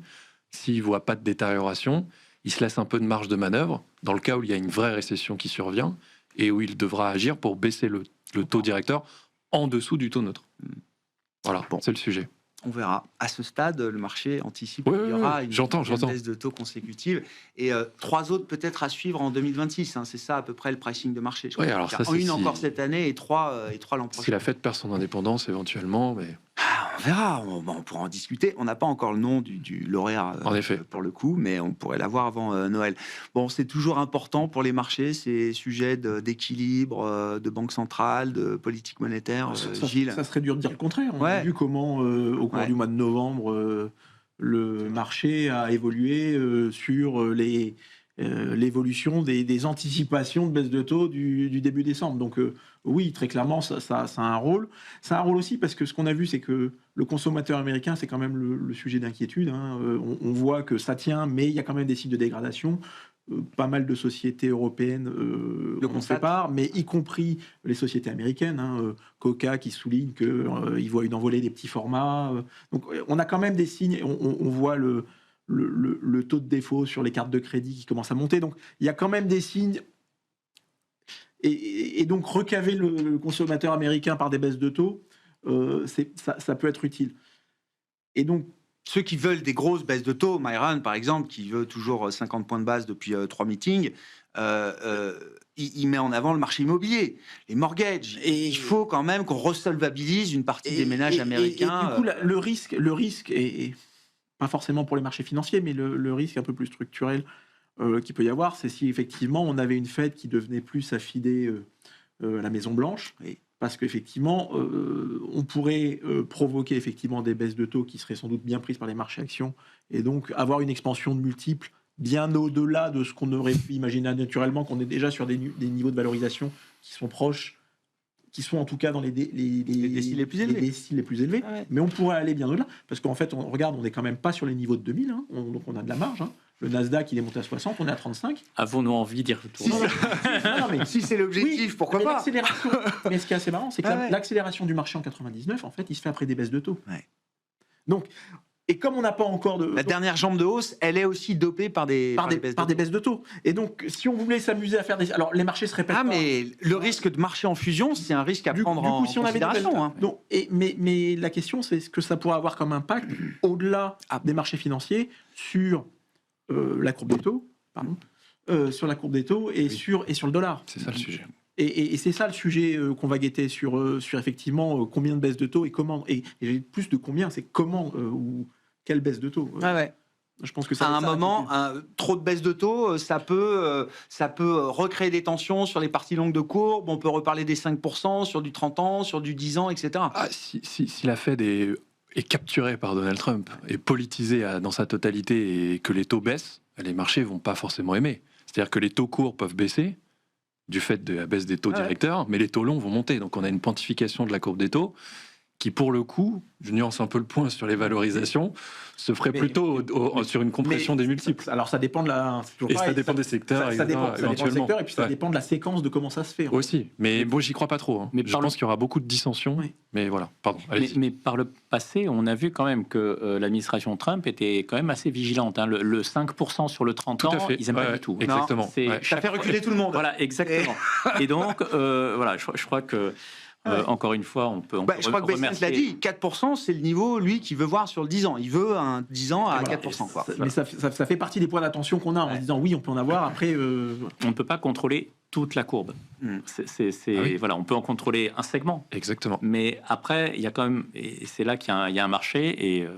S'il ne voit pas de détérioration, il se laisse un peu de marge de manœuvre dans le cas où il y a une vraie récession qui survient et où il devra agir pour baisser le taux directeur en dessous du taux neutre. Voilà, c'est le sujet. On verra. À ce stade, le marché anticipe qu'il y aura une baisse de taux consécutive. Et 3 autres peut-être à suivre en 2026. C'est ça à peu près le pricing de marché. Je crois alors ça, une encore cette année et 3 l'an prochain. Si la Fed perd son indépendance éventuellement, mais... on verra, on pourra en discuter. On n'a pas encore le nom du lauréat en effet. Pour le coup, mais on pourrait l'avoir avant Noël. Bon, c'est toujours important pour les marchés, ces sujets d'équilibre, de banque centrale, de politique monétaire. Gilles, ça serait dur de dire le contraire. On a vu comment, au cours du mois de novembre, le marché a évolué sur l'évolution des anticipations de baisse de taux du début décembre. Donc oui, très clairement, ça a un rôle. Ça a un rôle aussi parce que ce qu'on a vu, c'est que le consommateur américain, c'est quand même le sujet d'inquiétude. On voit que ça tient, mais il y a quand même des signes de dégradation. Pas mal de sociétés européennes on fait part, mais y compris les sociétés américaines. Coca qui souligne qu'ils voient une envolée des petits formats. Donc on a quand même des signes. On voit le taux de défaut sur les cartes de crédit qui commence à monter. Donc, il y a quand même des signes. Et donc, recaver le consommateur américain par des baisses de taux, ça peut être utile. Et donc, ceux qui veulent des grosses baisses de taux, Myron, par exemple, qui veut toujours 50 points de base depuis 3 meetings, il met en avant le marché immobilier, les mortgages. Et il faut quand même qu'on resolvabilise une partie des ménages américains. Et du coup, le risque est pas forcément pour les marchés financiers, mais le risque un peu plus structurel qu'il peut y avoir, c'est si effectivement on avait une Fed qui devenait plus affidée à la Maison-Blanche, parce qu'effectivement, on pourrait provoquer effectivement des baisses de taux qui seraient sans doute bien prises par les marchés actions, et donc avoir une expansion de multiples bien au-delà de ce qu'on aurait pu imaginer naturellement, qu'on est déjà sur des niveaux de valorisation qui sont proches, qui sont en tout cas dans les déciles les plus élevés, mais on pourrait aller bien au-delà, parce qu'en fait, on regarde, on n'est quand même pas sur les niveaux de 2000, donc on a de la marge. Le Nasdaq, il est monté à 60, on est à 35. Avons-nous envie d'y retourner ? Si c'est l'objectif, pourquoi pas ? Mais ce qui est assez marrant, c'est que l'accélération du marché en 99, en fait, il se fait après des baisses de taux. Donc, Et comme on n'a pas encore de... La dernière jambe de hausse, elle est aussi dopée par des baisses de taux. Et donc, si on voulait s'amuser à faire des... Alors, les marchés se répètent pas. Mais le risque de marché en fusion, c'est un risque à prendre en si on avait considération. Mais la question, c'est ce que ça pourrait avoir comme impact au-delà des marchés financiers sur la courbe des taux, sur la courbe des taux et sur le dollar. C'est ça le sujet. Et c'est ça le sujet qu'on va guetter sur effectivement combien de baisses de taux et comment. Et plus de combien, c'est comment ou quelle baisse de taux. Je pense que ça, à un moment, trop de baisse de taux, ça peut recréer des tensions sur les parties longues de courbe. On peut reparler des 5% sur du 30 ans, sur du 10 ans, etc. Si la Fed est capturée par Donald Trump et politisée dans sa totalité et que les taux baissent, les marchés vont pas forcément aimer. C'est-à-dire que les taux courts peuvent baisser du fait de la baisse des taux directeurs, mais les taux longs vont monter. Donc on a une pontification de la courbe des taux qui, pour le coup, je nuance un peu le point sur les valorisations, se ferait plutôt sur une compression des multiples. Alors ça dépend de la... ça dépend des secteurs, ça dépend des secteurs, et puis ça dépend de la séquence de comment ça se fait. Aussi, mais bon, j'y crois pas trop. Mais je pense qu'il y aura beaucoup de dissensions, mais voilà, pardon. Mais par le passé, on a vu quand même que l'administration Trump était quand même assez vigilante. Le 5% sur le 30 ans, ils n'aiment pas du tout. Exactement. Ça fait reculer tout le monde. Voilà, exactement. Et donc, voilà, je crois que... encore une fois, on peut je crois que Bessent l'a dit, 4%, c'est le niveau, lui, qu'il veut voir sur le 10 ans. Il veut un 10 ans à 4%. Quoi. Mais ça fait partie des points d'attention qu'on a en disant oui, on peut en avoir. Après, on ne peut pas contrôler toute la courbe. Voilà, on peut en contrôler un segment. Exactement. Mais après, il y a quand même, et c'est là qu'il y a un marché. Et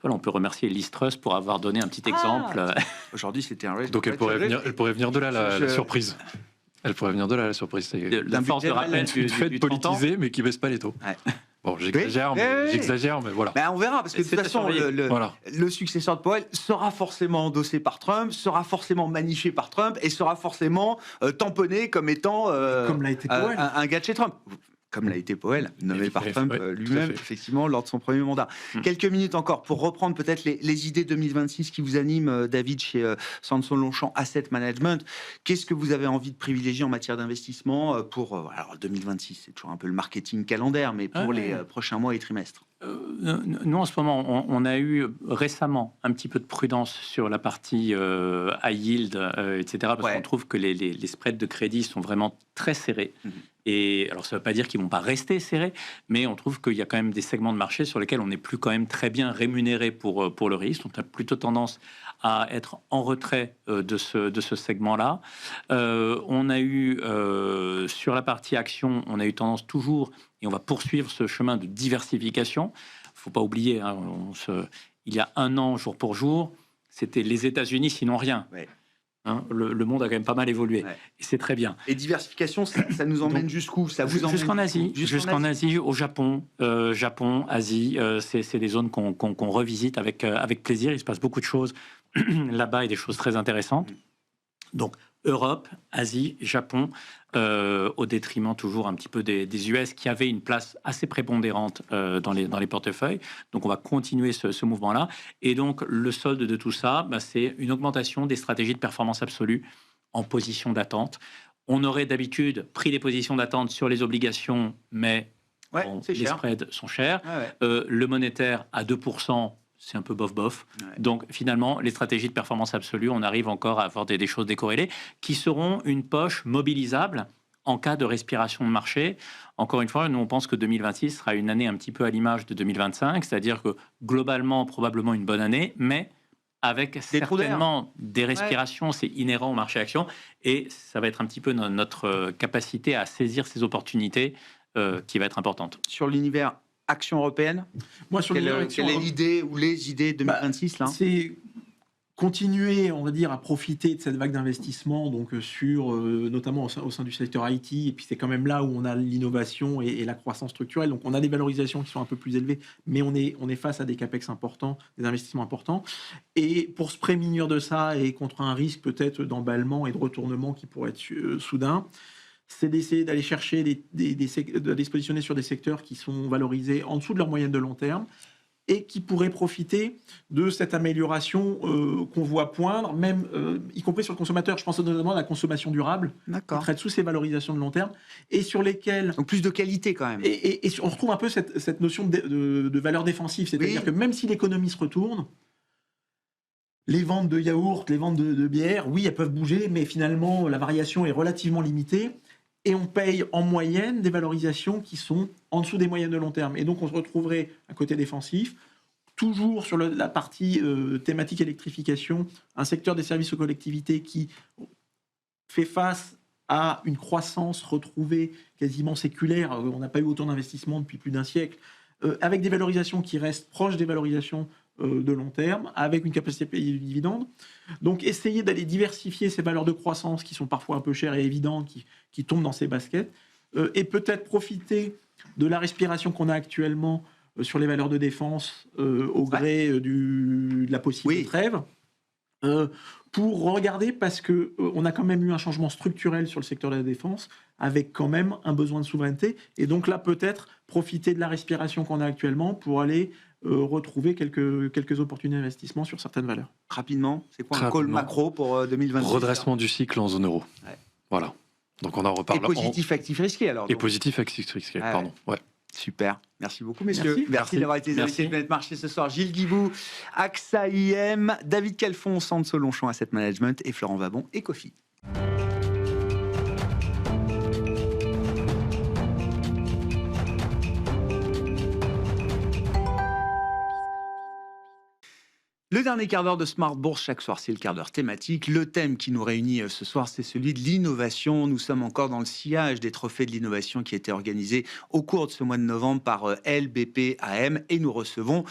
voilà, on peut remercier Liz Truss pour avoir donné un petit exemple. Aujourd'hui, c'était un race. Donc elle pourrait venir de là, la surprise. Elle pourrait venir de là, la surprise. La force de rappel une fête politisée, mais qui baisse pas les taux. Bon, j'exagère, mais voilà. On verra, parce que de toute façon, le successeur de Powell sera forcément endossé par Trump, sera forcément magnifié par Trump, et sera forcément tamponné comme étant comme l'a été Powell. Un gars de chez Trump. Comme l'a été Powell, nommé par Trump lui-même, effectivement, lors de son premier mandat. Quelques minutes encore pour reprendre peut-être les idées 2026 qui vous animent, David, chez Sanson Longchamp Asset Management. Qu'est-ce que vous avez envie de privilégier en matière d'investissement pour... alors 2026, c'est toujours un peu le marketing calendaire, mais pour les prochains mois et trimestres. Nous, en ce moment, on a eu récemment un petit peu de prudence sur la partie high yield, etc., parce qu'on trouve que les spreads de crédit sont vraiment très serrés. Et alors, ça ne veut pas dire qu'ils ne vont pas rester serrés, mais on trouve qu'il y a quand même des segments de marché sur lesquels on n'est plus quand même très bien rémunéré pour le risque. Donc, on a plutôt tendance à être en retrait de ce segment-là. On a eu, sur la partie action, on a eu tendance toujours, et on va poursuivre ce chemin de diversification. Il ne faut pas oublier, il y a un an, jour pour jour, c'était les États-Unis, sinon rien. Le monde a quand même pas mal évolué, et c'est très bien. Et diversification, ça nous emmène jusqu'où? Ça vous emmène jusqu'en Asie, jusqu'en Asie, au Japon, Asie. C'est des zones qu'on revisite avec plaisir. Il se passe beaucoup de choses là-bas et des choses très intéressantes. Donc Europe, Asie, Japon, au détriment toujours un petit peu des US qui avaient une place assez prépondérante dans les portefeuilles. Donc on va continuer ce mouvement-là. Et donc le solde de tout ça, c'est une augmentation des stratégies de performance absolue en position d'attente. On aurait d'habitude pris des positions d'attente sur les obligations, mais les spreads sont chers. Le monétaire à 2%, c'est un peu bof-bof. Donc, finalement, les stratégies de performance absolue, on arrive encore à avoir des choses décorrélées qui seront une poche mobilisable en cas de respiration de marché. Encore une fois, nous, on pense que 2026 sera une année un petit peu à l'image de 2025, c'est-à-dire que globalement, probablement une bonne année, mais avec certainement des respirations, c'est inhérent au marché action, et ça va être un petit peu notre capacité à saisir ces opportunités qui va être importante. Sur l'univers action européenne, quelle est l'idée ou les idées 2026 là? C'est continuer, on va dire, à profiter de cette vague d'investissement, donc notamment au sein du secteur IT, et puis c'est quand même là où on a l'innovation et la croissance structurelle. Donc on a des valorisations qui sont un peu plus élevées, mais on est face à des capex importants, des investissements importants. Et pour se prémunir de ça et contre un risque peut-être d'emballement et de retournement qui pourrait être soudain, c'est d'essayer d'aller chercher d'aller se positionner sur des secteurs qui sont valorisés en dessous de leur moyenne de long terme et qui pourraient profiter de cette amélioration qu'on voit poindre, même y compris sur le consommateur. Je pense notamment à la consommation durable, qui traite sous ces valorisations de long terme, et sur lesquelles... Donc plus de qualité quand même. Et on retrouve un peu cette notion de valeur défensive, c'est-à-dire que même si l'économie se retourne, les ventes de yaourt, les ventes de bière, oui, elles peuvent bouger, mais finalement, la variation est relativement limitée. Et on paye en moyenne des valorisations qui sont en dessous des moyennes de long terme. Et donc, on se retrouverait un côté défensif, toujours sur la partie thématique électrification, un secteur des services aux collectivités qui fait face à une croissance retrouvée quasiment séculaire. On n'a pas eu autant d'investissements depuis plus d'un siècle, avec des valorisations qui restent proches des valorisations de long terme, avec une capacité à payer du dividende. Donc, essayer d'aller diversifier ces valeurs de croissance qui sont parfois un peu chères et évidentes, qui tombent dans ces baskets, et peut-être profiter de la respiration qu'on a actuellement sur les valeurs de défense au gré de la possible trêve, pour regarder, parce qu'on a quand même eu un changement structurel sur le secteur de la défense, avec quand même un besoin de souveraineté, et donc là, peut-être profiter de la respiration qu'on a actuellement pour aller retrouver quelques opportunités d'investissement sur certaines valeurs. Rapidement, c'est quoi un call macro pour 2026 ? Redressement du cycle en zone euro. Ouais. Voilà. Donc on en reparle. Et positif, actif, risqué alors. Et positif, actif, risqué, pardon. Ouais. Super. Merci beaucoup, messieurs. Merci d'avoir été invités de Planète Marché ce soir. Gilles Guibou, AXA IM, David Calfon, Centre Solonchon Asset Management et Florent Vabon, Ecofi. Le dernier quart d'heure de Smart Bourse, chaque soir, c'est le quart d'heure thématique. Le thème qui nous réunit ce soir, c'est celui de l'innovation. Nous sommes encore dans le sillage des trophées de l'innovation qui étaient organisés au cours de ce mois de novembre par LBP-AM et nous recevons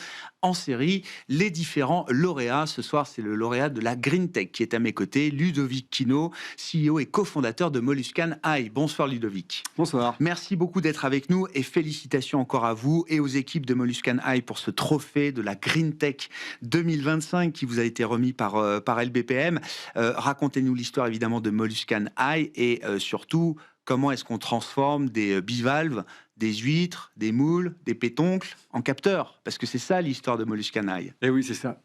en série les différents lauréats. Ce soir, c'est le lauréat de la Green Tech qui est à mes côtés, Ludovic Quinault, CEO et cofondateur de Moluscan AI. Bonsoir Ludovic. Bonsoir. Merci beaucoup d'être avec nous et félicitations encore à vous et aux équipes de Moluscan AI pour ce trophée de la Green Tech 2025 qui vous a été remis par LBPM. Racontez-nous l'histoire évidemment de Moluscan AI et surtout comment est-ce qu'on transforme des bivalves, des huîtres, des moules, des pétoncles en capteurs. Parce que c'est ça l'histoire de Moluscan AI. Eh oui, c'est ça.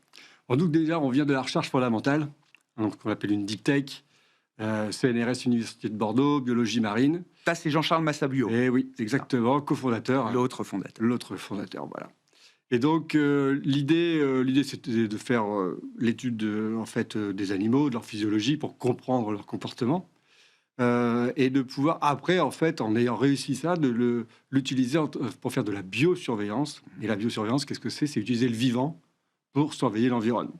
Donc déjà, on vient de la recherche fondamentale, donc qu'on appelle une deep tech, CNRS Université de Bordeaux, biologie marine. Ça, c'est Jean-Charles Massabuot. Eh oui, exactement, cofondateur. L'autre fondateur. L'autre fondateur, voilà. Et donc, l'idée, c'était de faire l'étude des animaux, de leur physiologie, pour comprendre leur comportement. Et de pouvoir, après, en ayant réussi ça, de l'utiliser pour faire de la biosurveillance. Et la biosurveillance, qu'est-ce que c'est ? C'est utiliser le vivant pour surveiller l'environnement.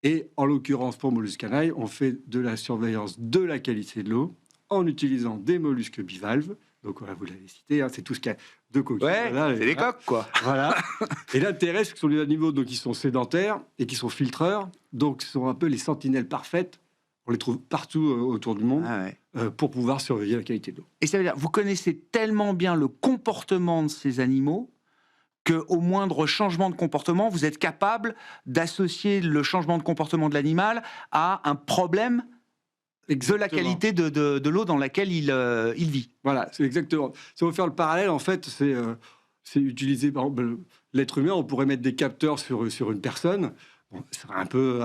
Et en l'occurrence, pour Moluscan AI, on fait de la surveillance de la qualité de l'eau en utilisant des mollusques bivalves. Donc, vous l'avez cité, c'est tout ce qu'il y a de coquilles. Ouais, voilà, c'est des coques, quoi. Voilà. Et l'intérêt, c'est que ce sont des animaux qui sont sédentaires et qui sont filtreurs. Donc, ce sont un peu les sentinelles parfaites. On les trouve partout autour du monde pour pouvoir surveiller la qualité de l'eau. Et ça veut dire, vous connaissez tellement bien le comportement de ces animaux qu'au moindre changement de comportement, vous êtes capable d'associer le changement de comportement de l'animal à un problème de la qualité de l'eau dans laquelle il vit. Voilà, c'est exactement. Si on veut faire le parallèle, en fait, c'est utiliser, par exemple, l'être humain, on pourrait mettre des capteurs sur une personne. Bon, c'est un peu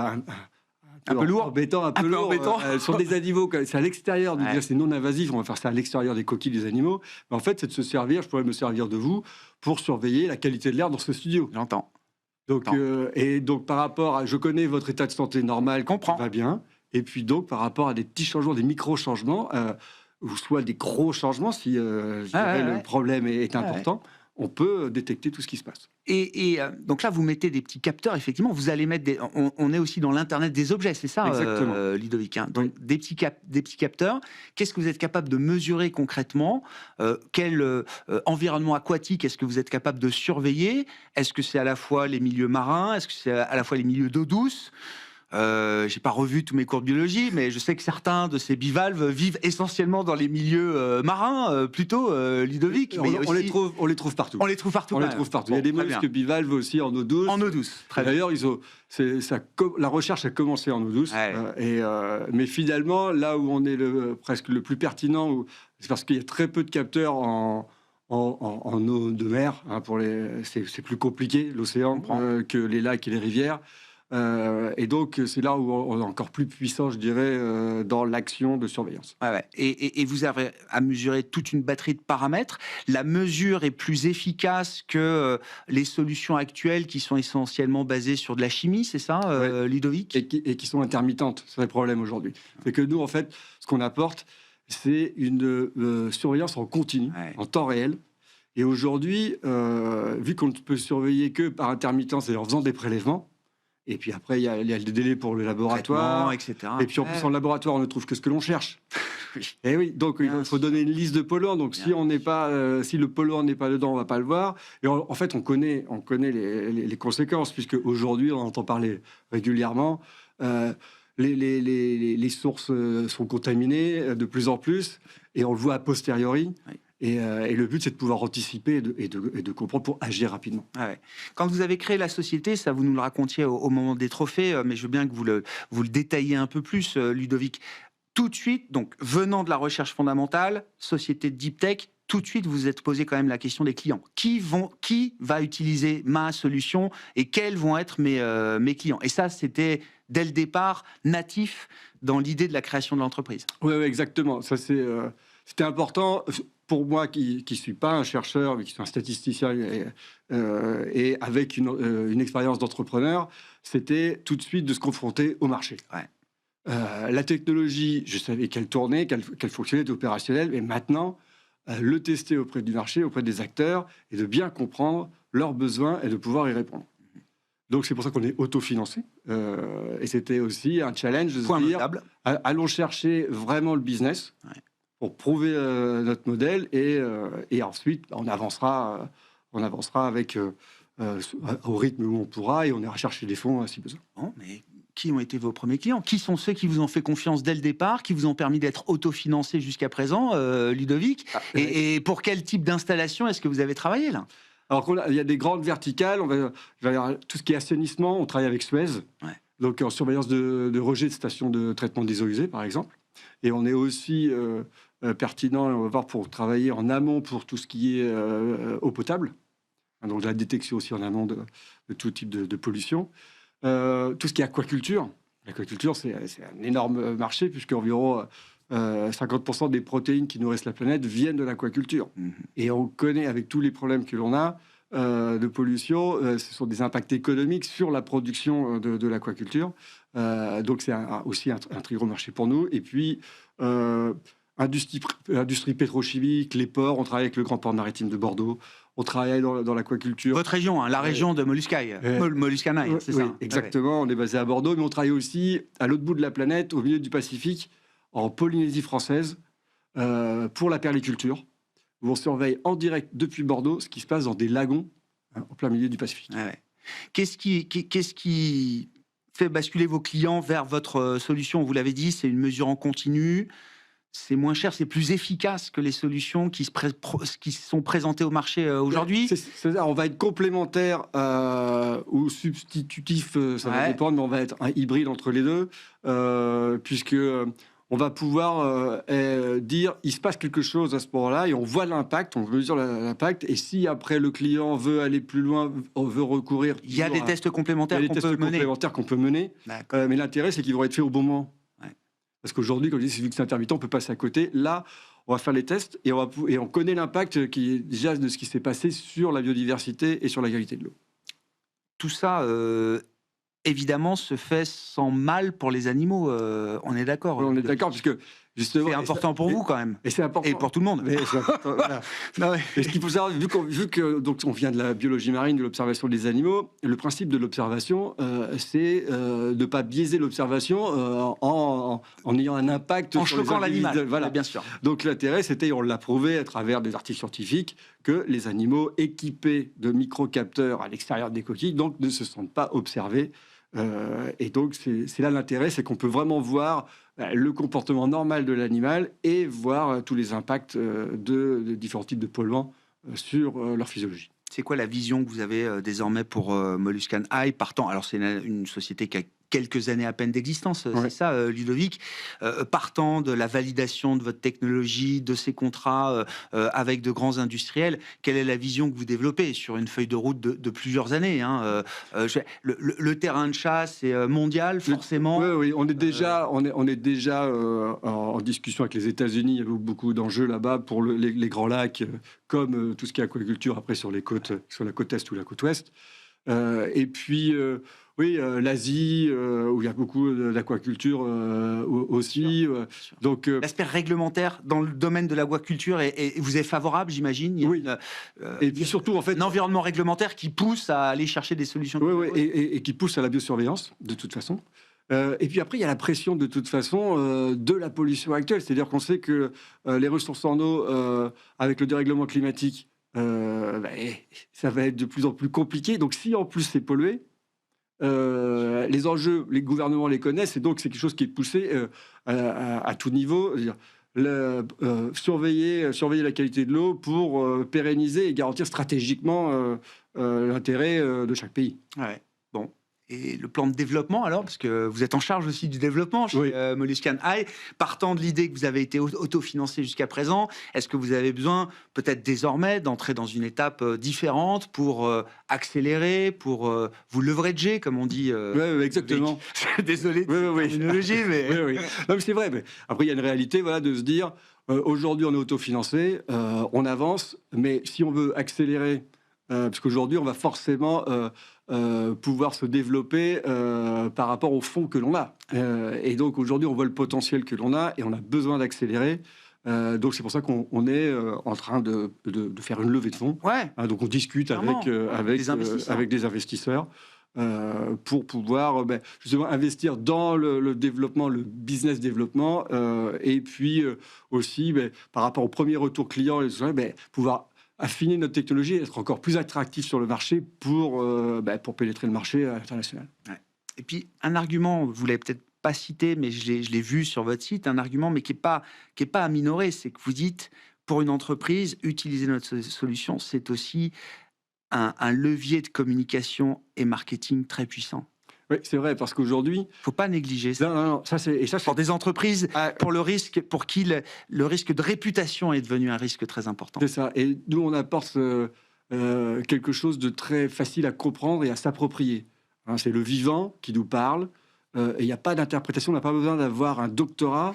lourd, embêtant, un peu lourd. Sur des animaux, c'est à l'extérieur, c'est non invasif, on va faire ça à l'extérieur des coquilles des animaux. Mais en fait, c'est de se servir, je pourrais me servir de vous pour surveiller la qualité de l'air dans ce studio. J'entends. Donc, et donc, par rapport à, je connais votre état de santé normal, comprends, va bien. Et puis donc, par rapport à des petits changements, des micro-changements, ou soit des gros changements, si le problème est important, on peut détecter tout ce qui se passe. Et donc là, vous mettez des petits capteurs, effectivement, vous allez mettre on est aussi dans l'Internet des objets, c'est ça, Ludovic, hein. Donc, des petits capteurs. Qu'est-ce que vous êtes capable de mesurer concrètement ? Quel environnement aquatique est-ce que vous êtes capable de surveiller ? Est-ce que c'est à la fois les milieux marins ? Est-ce que c'est à la fois les milieux d'eau douce ? J'ai pas revu tous mes cours de biologie, mais je sais que certains de ces bivalves vivent essentiellement dans les milieux marins, plutôt, Ludovic. Mais on les trouve partout. On les trouve partout. Il y a des mollusques bivalves aussi en eau douce. En eau douce. D'ailleurs, la recherche a commencé en eau douce. Mais finalement, là où on est presque le plus pertinent, c'est parce qu'il y a très peu de capteurs en en eau de mer. Hein, c'est plus compliqué, l'océan, que les lacs et les rivières. Et donc, c'est là où on est encore plus puissant, je dirais, dans l'action de surveillance. Ouais. Et vous avez à mesurer toute une batterie de paramètres. La mesure est plus efficace que les solutions actuelles qui sont essentiellement basées sur de la chimie, c'est ça, Ludovic ? Et qui sont intermittentes. C'est le problème aujourd'hui. C'est que nous, en fait, ce qu'on apporte, c'est une surveillance en continu, en temps réel. Et aujourd'hui, vu qu'on ne peut surveiller que par intermittence et en faisant des prélèvements, et puis après, il y a le délai pour le laboratoire, etc. Et puis en plus, en laboratoire, on ne trouve que ce que l'on cherche. Et oui, donc il faut donner une liste de polluants. Donc si le polluant n'est pas dedans, on ne va pas le voir. Et en fait, on connaît les conséquences, puisque aujourd'hui, on entend parler régulièrement. Les sources sont contaminées de plus en plus, et on le voit a posteriori. Oui. Et le but, c'est de pouvoir anticiper et de comprendre pour agir rapidement. Quand vous avez créé la société, ça vous nous le racontiez au moment des trophées, mais je veux bien que vous le détailliez un peu plus, Ludovic. Tout de suite, donc venant de la recherche fondamentale, société de deep tech, tout de suite, vous vous êtes posé quand même la question des clients. Qui va utiliser ma solution et quels vont être mes clients ? Et ça, c'était dès le départ natif dans l'idée de la création de l'entreprise. Oui, exactement. Ça, c'était important. Pour moi, qui ne suis pas un chercheur, mais qui suis un statisticien et avec une expérience d'entrepreneur, c'était tout de suite de se confronter au marché. La technologie, je savais qu'elle tournait, qu'elle fonctionnait, était opérationnelle, mais maintenant, le tester auprès du marché, auprès des acteurs, et de bien comprendre leurs besoins et de pouvoir y répondre. Donc c'est pour ça qu'on est autofinancé. Et c'était aussi un challenge de se dire, allons chercher vraiment le business. Pour prouver notre modèle et ensuite on avancera avec au rythme où on pourra et on ira chercher des fonds si besoin. Bon, mais qui ont été vos premiers clients ? Qui sont ceux qui vous ont fait confiance dès le départ, qui vous ont permis d'être autofinancé jusqu'à présent, Ludovic ? Et pour quel type d'installation est-ce que vous avez travaillé là ? Alors il y a des grandes verticales, il va y avoir tout ce qui est assainissement, on travaille avec Suez, donc en surveillance de rejet de stations de traitement des eaux usées par exemple. Et on est aussi pertinent, on va voir, pour travailler en amont pour tout ce qui est eau potable, donc la détection aussi en amont de tout type de pollution. Tout ce qui est aquaculture. L'aquaculture, c'est un énorme marché, puisqu'environ 50% des protéines qui nourrissent la planète viennent de l'aquaculture. Et on connaît, avec tous les problèmes que l'on a de pollution, ce sont des impacts économiques sur la production de l'aquaculture. Donc c'est aussi un très gros marché pour nous. Et puis, industrie pétrochimique, les ports, on travaille avec le Grand Port Maritime de Bordeaux, on travaille dans l'aquaculture. Votre région, la région de Molluscaï, Molluscanaï, c'est ça. Exactement, on est basé à Bordeaux, mais on travaille aussi à l'autre bout de la planète, au milieu du Pacifique, en Polynésie française, pour la perliculture, où on surveille en direct depuis Bordeaux ce qui se passe dans des lagons en plein milieu du Pacifique. Qu'est-ce qui fait basculer vos clients vers votre solution ? Vous l'avez dit, c'est une mesure en continu, c'est moins cher, c'est plus efficace que les solutions qui sont présentées au marché aujourd'hui. On va être complémentaire ou substitutif, ça va dépendre, mais on va être un hybride entre les deux, puisque on va pouvoir dire il se passe quelque chose à ce moment-là et on voit l'impact, on mesure l'impact, et si après le client veut aller plus loin, veut recourir... Il y a des tests complémentaires qu'on peut mener, mais l'intérêt c'est qu'ils vont être faits au bon moment. Parce qu'aujourd'hui, comme je dis, vu que c'est intermittent, on peut passer à côté. Là, on va faire les tests et on connaît l'impact qui est déjà de ce qui s'est passé sur la biodiversité et sur la qualité de l'eau. Tout ça, évidemment, se fait sans mal pour les animaux. On est d'accord. On est d'accord, puisque justement, c'est important pour vous quand même. Et c'est important. Et pour tout le monde. Voilà. Et ce qu'il faut savoir, vu que donc on vient de la biologie marine, de l'observation des animaux, le principe de l'observation, c'est de ne pas biaiser l'observation en ayant un impact en sur choquant l'animal. Voilà, bien sûr. Donc l'intérêt, c'était, on l'a prouvé à travers des articles scientifiques, que les animaux équipés de microcapteurs à l'extérieur des coquilles donc ne se sentent pas observés. Et donc c'est là l'intérêt, c'est qu'on peut vraiment voir le comportement normal de l'animal et voir tous les impacts de différents types de polluants sur leur physiologie. C'est quoi la vision que vous avez désormais pour Molluscan Eye partant? Alors c'est une société qui a quelques années à peine d'existence, Ouais. c'est ça, Ludovic. Partant de la validation de votre technologie, de ces contrats avec de grands industriels, quelle est la vision que vous développez sur une feuille de route de plusieurs années, hein, le terrain de chasse est mondial, forcément. Oui, on est déjà, en discussion avec les États-Unis. Il y a beaucoup d'enjeux là-bas pour les grands lacs, comme tout ce qui est aquaculture après sur les côtes, sur la côte est ou la côte ouest. Et puis, l'Asie, où il y a beaucoup d'aquaculture aussi. Donc, L'aspect réglementaire dans le domaine de l'aquaculture vous est favorable, j'imagine. Il y a Oui. Et puis surtout, en fait, un environnement réglementaire qui pousse à aller chercher des solutions. et qui pousse à la biosurveillance, de toute façon. Et puis après, il y a la pression, de toute façon, de la pollution actuelle. C'est-à-dire qu'on sait que les ressources en eau, avec le dérèglement climatique, ça va être de plus en plus compliqué. Donc, si en plus c'est pollué, les enjeux, les gouvernements les connaissent, et donc c'est quelque chose qui est poussé à tout niveau. C'est-à-dire, surveiller la qualité de l'eau pour pérenniser et garantir stratégiquement l'intérêt de chaque pays. Ouais. Bon. Et le plan de développement, alors, parce que vous êtes en charge aussi du développement chez Oui. Molluscan Eye, partant de l'idée que vous avez été autofinancé jusqu'à présent, est-ce que vous avez besoin, peut-être désormais, d'entrer dans une étape différente pour accélérer, pour vous leverager, comme on dit Oui, exactement. Désolé de Oui. la terminologie, mais... Oui. Non, mais c'est vrai. Mais après, il y a une réalité, voilà, de se dire, aujourd'hui, on est autofinancé, on avance, mais si on veut accélérer, parce qu'aujourd'hui, on va forcément pouvoir se développer par rapport aux fonds que l'on a. Et donc, aujourd'hui, on voit le potentiel que l'on a et on a besoin d'accélérer. Donc, c'est pour ça qu'on est en train de faire une levée de fonds. Ouais. Donc, on discute Clairement. avec des investisseurs. Pour pouvoir justement investir dans le développement, le business développement, et puis aussi par rapport au premier retour client, pouvoir affiner notre technologie, être encore plus attractif sur le marché pour pénétrer le marché international. Ouais. Et puis un argument, vous l'avez peut-être pas cité, mais je l'ai vu sur votre site, un argument mais qui est pas à minorer, c'est que vous dites, pour une entreprise, utiliser notre solution, c'est aussi un levier de communication et marketing très puissant. Oui, c'est vrai, parce qu'aujourd'hui... Faut pas négliger ça. Non, ça c'est... Pour des entreprises, pour qui le risque de réputation est devenu un risque très important. C'est ça. Et nous, on apporte quelque chose de très facile à comprendre et à s'approprier. Hein, c'est le vivant qui nous parle. Et il n'y a pas d'interprétation. On n'a pas besoin d'avoir un doctorat,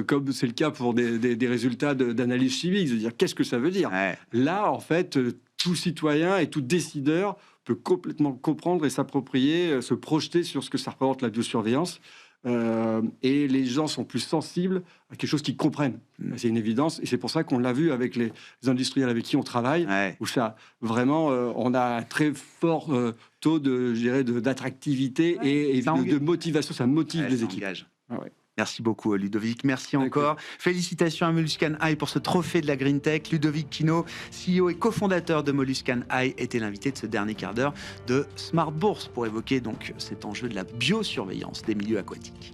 comme c'est le cas pour des résultats d'analyse chimique. De dire qu'est-ce que ça veut dire. Ouais. Là, en fait, tout citoyen et tout décideur peut complètement comprendre et s'approprier, se projeter sur ce que ça représente la biosurveillance. Et les gens sont plus sensibles à quelque chose qu'ils comprennent. C'est une évidence. Et c'est pour ça qu'on l'a vu avec les industriels avec qui on travaille, où ça, vraiment, on a un très fort taux d'attractivité et de motivation. Ça motive les équipes. Merci beaucoup, Ludovic. Merci encore. Félicitations à Molluscan Eye pour ce trophée de la Green Tech. Ludovic Quinault, CEO et cofondateur de Molluscan Eye, était l'invité de ce dernier quart d'heure de Smart Bourse pour évoquer donc cet enjeu de la biosurveillance des milieux aquatiques.